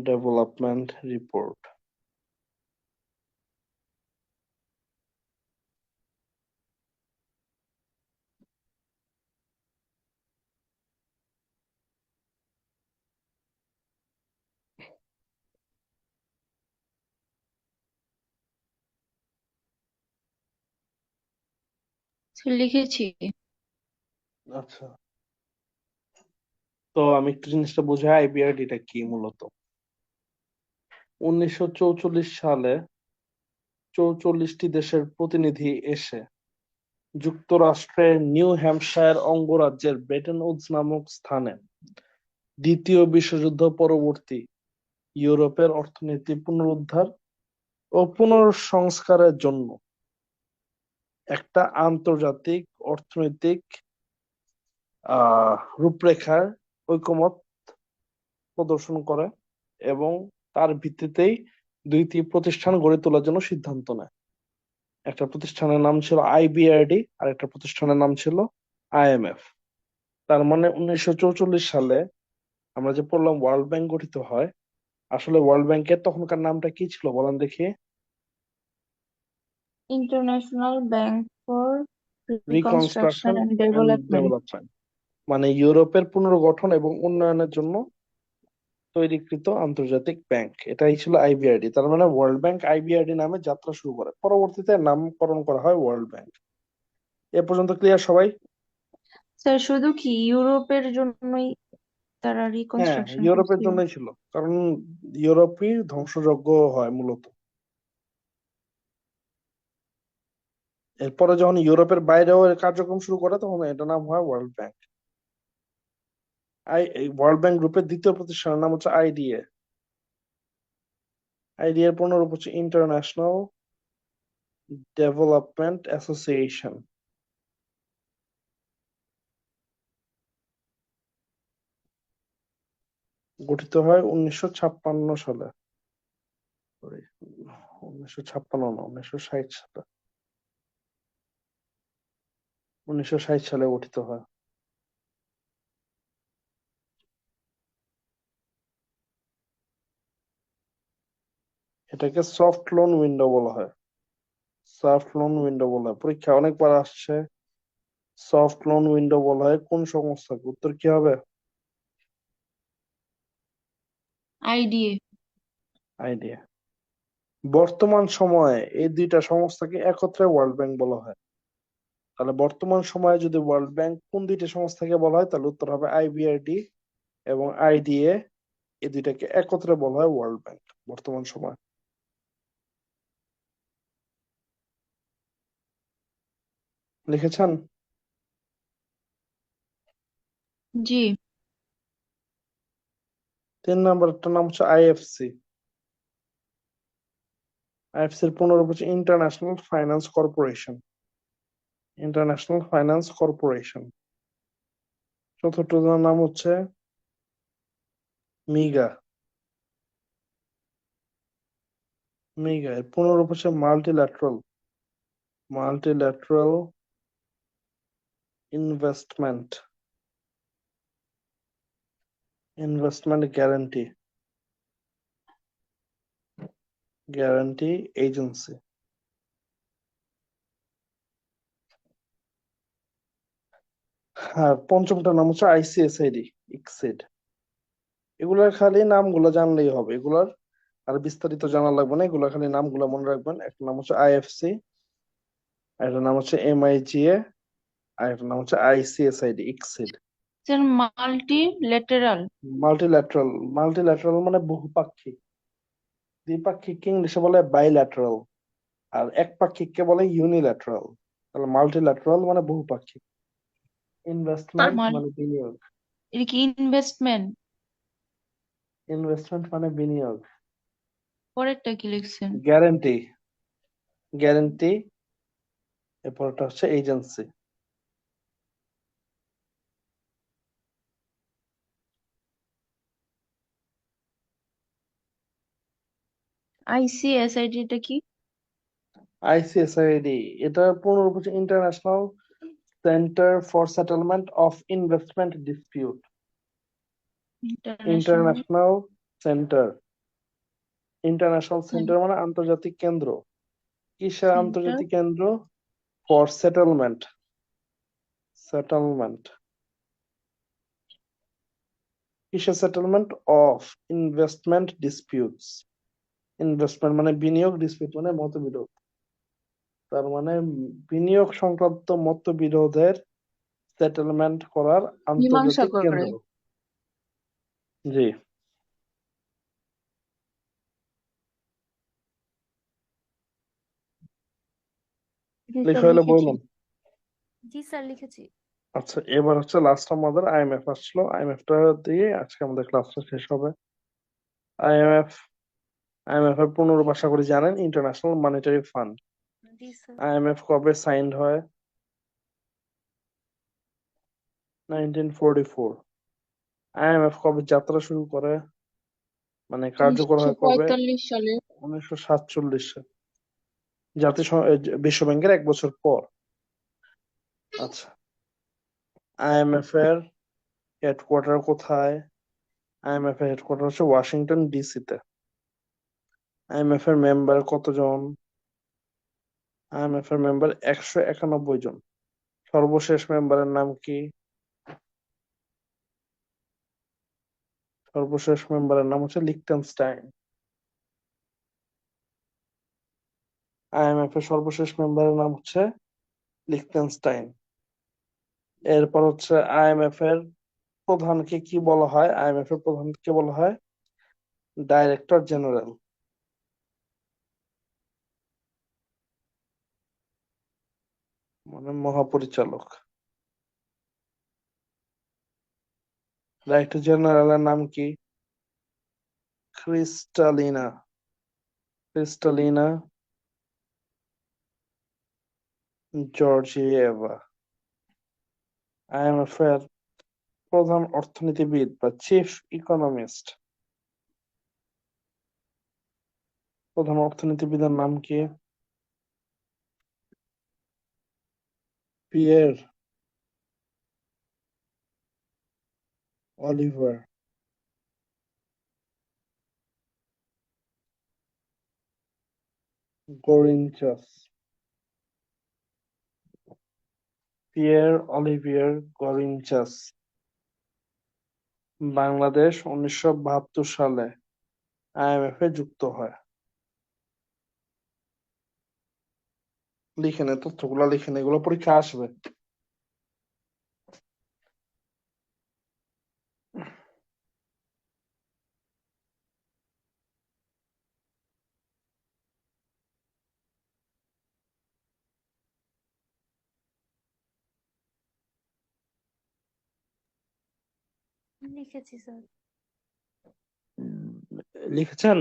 development report. লিখেছি। আচ্ছা, তো আমি একটু জিনিসটা বুঝাই, আইবিআরডিটা কি মূলত। 1944 সালে 44টি দেশের প্রতিনিধি এসে যুক্তরাষ্ট্রের নিউ হ্যাম্পশায়ার অঙ্গরাজ্যের ব্রেটন উডস নামক স্থানে দ্বিতীয় বিশ্বযুদ্ধ পরবর্তী ইউরোপের অর্থনীতি পুনরুদ্ধার ও পুনঃসংস্কারের জন্য একটা আন্তর্জাতিক অর্থনৈতিক রূপরেখার ঐকমত্য প্রদর্শন করে এবং তার ভিত্তিতেই 2টি প্রতিষ্ঠান গড়ে তোলার জন্য সিদ্ধান্ত নেয়। একটা প্রতিষ্ঠানের নাম ছিল আইবিআরডি আর একটা প্রতিষ্ঠানের নাম ছিল আইএমএফ। তার মানে 1944 সালে আমরা যে পড়লাম ওয়ার্ল্ড ব্যাংক গঠিত হয়, আসলে ওয়ার্ল্ড ব্যাংকের তখনকার নামটা কি ছিল বলেন দেখি? International bank for reconstruction reconstruction and and development. Development, মানে ইউরোপের পুনর্গঠন এবং উন্নয়নের জন্য তৈরিকৃত আন্তর্জাতিক ব্যাংক। এটাই ছিল আইবিআরডি। তার মানে ওয়ার্ল্ড ব্যাংক আইবিআরডি নামে যাত্রা শুরু করে, পরবর্তীতে নামকরণ করা হয় ওয়ার্ল্ড ব্যাংক। এ পর্যন্ত ক্লিয়ার সবাই? স্যার শুধু কি ইউরোপের জন্যই তারা হ্যাঁ, রিকনস্ট্রাকশন ইউরোপের করছিল? জন্যই ছিল, কারণ ইউরোপই ধ্বংসযজ্ঞ হয় মূলত। এরপরে যখন ইউরোপের বাইরেও এর কার্যক্রম শুরু করে তখন এটা নাম হয় ওয়ার্ল্ড ব্যাংক। এই ওয়ার্ল্ড ব্যাংক গ্রুপের দ্বিতীয় প্রতিষ্ঠানের নাম হচ্ছে আইডিএ। আইডিএর পূর্ণরূপ হচ্ছে ইন্টারন্যাশনাল ডেভেলপমেন্ট অ্যাসোসিয়েশন। গঠিত হয় 1956 সালে। 1956 না, 1960 সালে। 1960 সালে গঠিত হয়। এটাকে সফট লোন উইন্ডো বলা হয়। সফট লোন উইন্ডো বলা হয়, পরীক্ষা অনেকবার আসছে। সফট লোন উইন্ডো বলা হয় কোন সংস্থাকে? উত্তর কি হবে? আইডিএ। আইডিয়া। বর্তমান সময়ে এই দুইটা সংস্থাকে একত্রে ওয়ার্ল্ড ব্যাংক বলা হয়। তাহলে বর্তমান সময়ে যদি ওয়ার্ল্ড ব্যাংক কোন দুইটা সংস্থাকে বলা হয়, তাহলে উত্তর হবে আইবিআরডি এবং আইডিএ। এই দুইটাকে একত্রে বলা হয় ওয়ার্ল্ড ব্যাংক বর্তমান সময়। লিখেছেন? জি। 3 নাম্বারটার নাম হচ্ছে আইএফসি। আইএফসির পূর্ণরূপ হচ্ছে international finance corporation. International finance corporation. চতুর্থটার নাম হচ্ছে মিগা। মিগা এর পূর্ণরূপ হচ্ছে multilateral. Multilateral investment guarantee agency. আর পঞ্চমটার নাম হচ্ছে আইসিএসআইডি, ইকসিড। এগুলার খালি নামগুলো জানলেই হবে, এগুলার আর বিস্তারিত জানা লাগবে না, এগুলা খালি নামগুলো মনে রাখবেন। একটা নাম হচ্ছে আইএফসি, আর একটা নাম হচ্ছে এমআইজিএ, আর একটা নাম হচ্ছে আইসিএসআইডি, ইকসিড। স্যার মাল্টিল্যাটেরাল। মাল্টিল্যাটারাল। মাল্টিল্যাটারাল মানে বহুপাক্ষিক। দ্বিপাক্ষিককে ইংলিশে বলে বাইল্যাটারাল, আর একপাক্ষিককে বলে ইউনিল্যাটারাল। তাহলে মাল্টিল্যাটারাল মানে বহুপাক্ষিক। ইনভেস্টমেন্ট মানে বিনিয়োগ। এটা কি ইনভেস্টমেন্ট? ইনভেস্টমেন্ট মানে বিনিয়োগ। পরেরটা কি লিখছেন? গ্যারান্টি। গ্যারান্টি। এরপরটা হচ্ছে এজেন্সি। আইসিএসআইডি টা কি? আইসিএসআইডি এটা পূর্ণরূপ হচ্ছে international centre for settlement of investment dispute. International international centre. International centre মানে আন্তর্জাতিক কেন্দ্র। কিসের সেন্টার আন্তর্জাতিক কেন্দ্র? For settlement. সেটেলমেন্ট। কিসের settlement? Of investment disputes. Investment মানে বিনিয়োগ, ডিসপিউট মানে মতবিরোধ। তার মানে বিনিয়োগ সংক্রান্ত মতবিরোধের সেটেলমেন্ট করার মীমাংসা আন্তর্জাতিক করে। কেন্দ্র। জি। জি স্যার লেখা হলে লিখেছি। বলুন। জি স্যার লিখেছি। আচ্ছা, এবার হচ্ছে লাস্ট আমাদের আইএমএফ আসলো। আইএমএফটা দিয়ে আজকে আমাদের ক্লাসটা শেষ হবে। আইএমএফ এর পূর্ণরূপ আশা করি জানেন, ইন্টারন্যাশনাল মনিটারি ফান্ড। জি স্যার। আইএমএফ কবে সাইন্ড হয়? 1944। আইএমএফ কবে যাত্রা শুরু করে, মানে কার্যকর হয় কবে? 1945 সালে। 1947 সালে। বিশ্ব ব্যাংকের 1 বছর পর। আচ্ছা, আইএমএফ এর হেডকোয়ার্টার কোথায়? আইএমএফ এর হেডকোয়ার্টার হচ্ছে ওয়াশিংটন ডিসি তে। আইএমএফ এর মেম্বার কতজন? আইএমএফ এর মেম্বার 191 জন। সর্বশেষ মেম্বারের নাম কি? সর্বশেষ মেম্বারের নাম হচ্ছে লিখটেনস্টাইন। আইএমএফ এর সর্বশেষ মেম্বারের নাম হচ্ছে লিখটেনস্টাইন। এরপর হচ্ছে আইএমএফ এর প্রধানকে কি বলা হয়? আইএমএফ এর প্রধানকে বলা হয় ডাইরেক্টর জেনারেল, মানে মহাপরিচালক। ডাইরেক্টর জেনারেলের নাম কি? ক্রিস্টালিনা। ক্রিস্টালিনা জর্জিয়েভা IMF এর প্রধান অর্থনীতিবিদ বা চিফ ইকোনমিস্ট। প্রধান অর্থনীতিবিদের নাম কি? Pierre Olivier Gourinchas. Pierre Olivier Gourinchas Bangladesh 1972 সালে IMF এ যুক্ত হয়। লিখেন, এই তথ্যগুলো লিখেন, এগুলো পরীক্ষা আসবে। লিখেছি স্যার। লিখেছেন?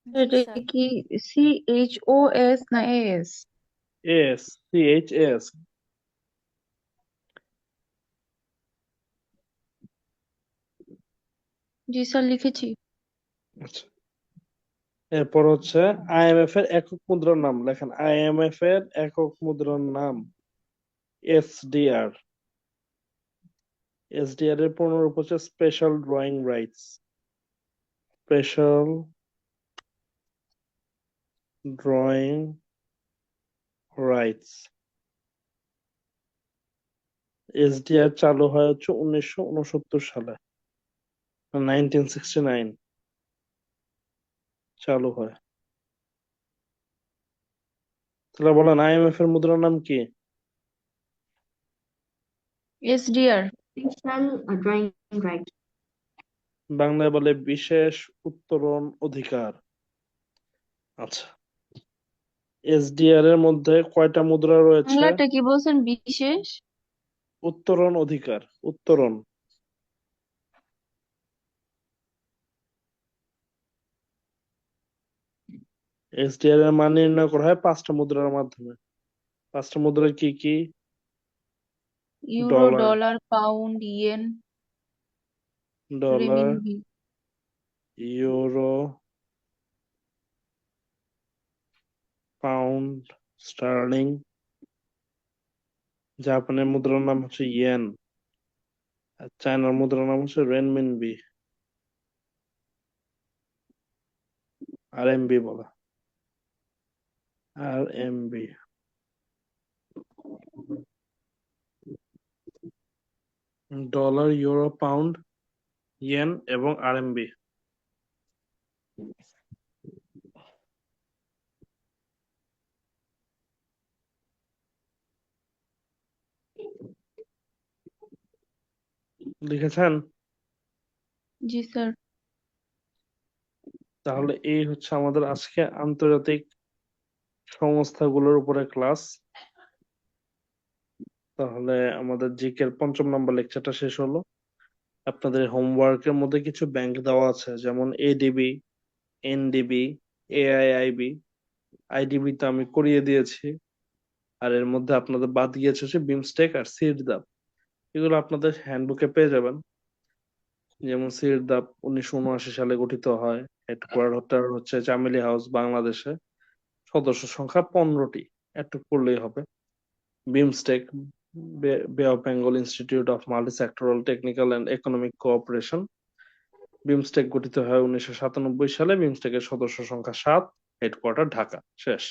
জি এটা স্যার। কি CHOS না AS? CHS। জি স্যার লিখেছি। আচ্ছা, এরপর হচ্ছে IMF এর একক মুদ্রার নাম লেখেন। IMF এর একক মুদ্রার নাম SDR। SDR এর পূর্ণরূপ হচ্ছে special drawing rights. Special drawing rights. SDR চালু হয় হচ্ছে 1969 সালে, 1969 চালু হয়। তাহলে বলেন IMF এর মুদ্রার নাম কি? SDR। Special drawing right. বাংলায় বলে বিশেষ উত্তোলন অধিকার। আচ্ছা, SDR এর মধ্যে কয়টা মুদ্রা রয়েছে? বাংলাটা কি বলছেন? বিশেষ উত্তরণ অধিকার। উত্তরণ। SDR এর মান নির্ণয় করা হয় 5টা মুদ্রার মাধ্যমে। 5টা মুদ্রা কি কি? Euro, dollar, dollar, pound, yen, dollar, renminbi. Euro, pound, sterling. জাপানের মুদ্রার নাম হচ্ছে ইয়েন। আর চায়নার মুদ্রার নাম হচ্ছে রেনমিনবি, RMB বলা, RMB। Dollar, euro, pound, yen এবং RMB। লিখেছেন? জি স্যার। তাহলে এই হচ্ছে আমাদের আজকে আন্তর্জাতিক সংস্থাগুলোর উপরে ক্লাস। তাহলে আমাদের জিকের 5ম নম্বর লেকচারটা শেষ হলো। আপনাদের হোমওয়ার্কের মধ্যে কিছু ব্যাংক দেওয়া আছে, যেমন ADB, NDB, AIIB। IDB তো আমি করিয়ে দিয়েছি। আর এর মধ্যে আপনাদের বাদ গিয়েছে হচ্ছে বিমস্টেক আর সিরদাপ। এগুলো আপনাদের হ্যান্ডবুকে পেয়ে যাবেন। যেমন সিরদাপ 1979 সালে গঠিত হয়। হেডকোয়ার্টার হচ্ছে চামেলি হাউস, বাংলাদেশে। সদস্য সংখ্যা 15টি। একটু পড়লেই হবে। বিমস্টেক, বে of Bengal institute of multi sectoral technical and economic cooperation. BIMSTEC গঠিত হয় 1997 সালে। বিমস্টেকের সদস্য সংখ্যা 7, হেডকোয়ার্টার ঢাকা। শেষ।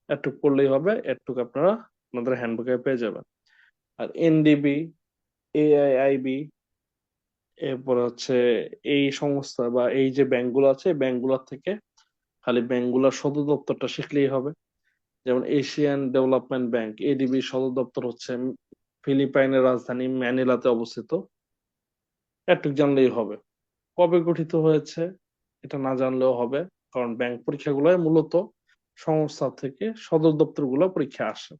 একটু পড়লেই হবে, একটু আপনারা আপনাদের হ্যান্ডবুকে পেয়ে যাবেন। আর NDB, AIIB, এরপর হচ্ছে এই সংস্থা বা এই যে ব্যাংকগুলো আছে, ব্যাংকগুলোর থেকে খালি ব্যাংকগুলোর সদর দপ্তরটা শিখলেই হবে। যেমন এশিয়ান ডেভেলপমেন্ট ব্যাংক, ADB সদর দপ্তর হচ্ছে ফিলিপাইনের রাজধানী ম্যানিলাতে অবস্থিত। একটু জানলেই হবে। কবে গঠিত হয়েছে এটা না জানলেও হবে, কারণ ব্যাংক পরীক্ষাগুলো মূলত সংস্থা থেকে সদর দপ্তরগুলো পরীক্ষা আসে,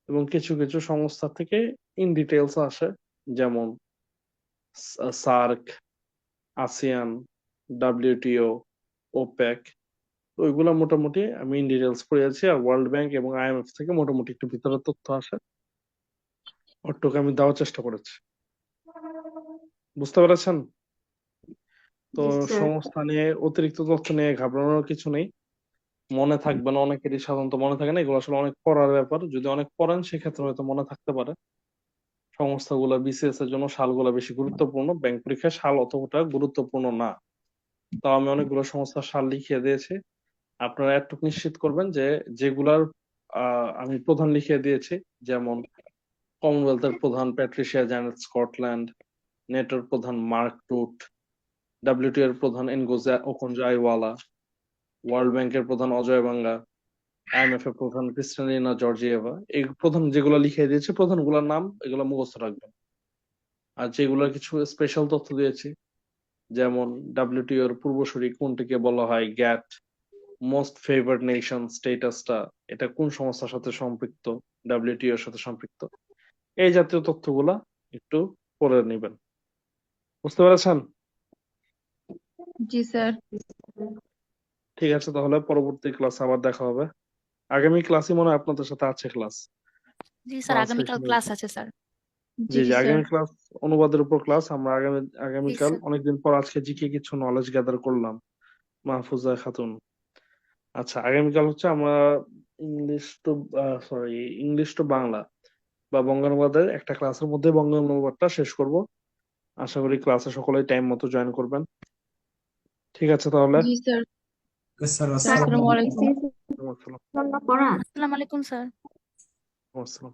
এবং কিছু কিছু সংস্থা থেকে ইন ডিটেলস আসে, যেমন সার্ক, ASEAN, WTO, OPEC, তো ওইগুলা মোটামুটি আমি ইন ডিটেলস পড়েছি, আর ওয়ার্ল্ড ব্যাংক এবং আইএমএফ থেকে মোটামুটি একটু ভিতরে তথ্য আসে, ওটুকু আমি দেওয়ার চেষ্টা করেছি। বুঝতে পেরেছেন? তো জি স্যার। সংস্থা নিয়ে অতিরিক্ত তথ্য নিয়ে ঘাবড়ানোর কিছু নেই, মনে থাকবে না, অনেকেরই সাধারণত মনে থাকে না, এগুলো আসলে অনেক পড়ার ব্যাপার। যদি অনেক পড়েন সেক্ষেত্রে হয়তো মনে থাকতে পারে। সংস্থাগুলো বিসিএস এর জন্য সালগুলো বেশি গুরুত্বপূর্ণ, ব্যাংক পরীক্ষায় সাল অতটা গুরুত্বপূর্ণ না। তাও আমি অনেকগুলো সংস্থার সাল লিখিয়ে দিয়েছি। আপনারা একটু নিশ্চিত করবেন যে যেগুলার আমি প্রধান লিখিয়ে দিয়েছি, যেমন কমনওয়েলথের প্রধান প্যাট্রিশিয়া জ্যানেট স্কটল্যান্ড, নেটোর প্রধান মার্ক রুট, ডাব্লিউটিও এর প্রধান এনগোজা ওকনজাইওয়ালা, ওয়ার্ল্ড ব্যাংকের প্রধান অজয় বাঙ্গা, আইএমএফ এর প্রধান ক্রিস্টালিনা জর্জিয়েভা, এই প্রধান যেগুলো লিখিয়ে দিয়েছে, প্রধানগুলোর নাম এগুলো মুখস্থ রাখবেন। আর যেগুলোর কিছু স্পেশাল তথ্য দিয়েছি, যেমন ডাব্লিউটিও এর পূর্বসূরি কোনটিকে বলা হয় গ্যাট, মোস্ট ফেভার্ড নেশন স্টেটাসটা এটা কোন সংস্থার সাথে সম্পৃক্ত, ডাব্লিউটিও এর সাথে সম্পৃক্ত, এই জাতীয় তথ্যগুলা একটু পড়ে নেবেন। বুঝতে পেরেছেন? জি স্যার। ঠিক আছে, তাহলে পরবর্তী ক্লাসে আবার দেখা হবে। আগামী ক্লাসই মনে হয় আপনাদের সাথে আছে ক্লাস, জি স্যার, আগামীকাল ট্রান্সলেশন। ক্লাস আছে স্যার। জি জি জি, স্যার। আগামী ক্লাস অনুবাদের উপর ক্লাস। আমরা জি আগামীকাল স্যার। অনেকদিন পর আজকে জিকে কিছু নলেজ গ্যাদার করলাম, মাহফুজা খাতুন। আচ্ছা, আগামীকাল হচ্ছে আমরা English to English to Bangla বা বঙ্গানুবাদের একটা ক্লাসের মধ্যে বঙ্গানুবাদটা শেষ করব। আশা করি ক্লাসে সকলেই টাইম মতো জয়েন করবেন। ঠিক আছে তাহলে। জি স্যার। স্যার স্যার আসসালামু আপনি আলাইকুম। আসসালাম। পড়ান? আসসালামু আলাইকুম স্যার। আসসালাম।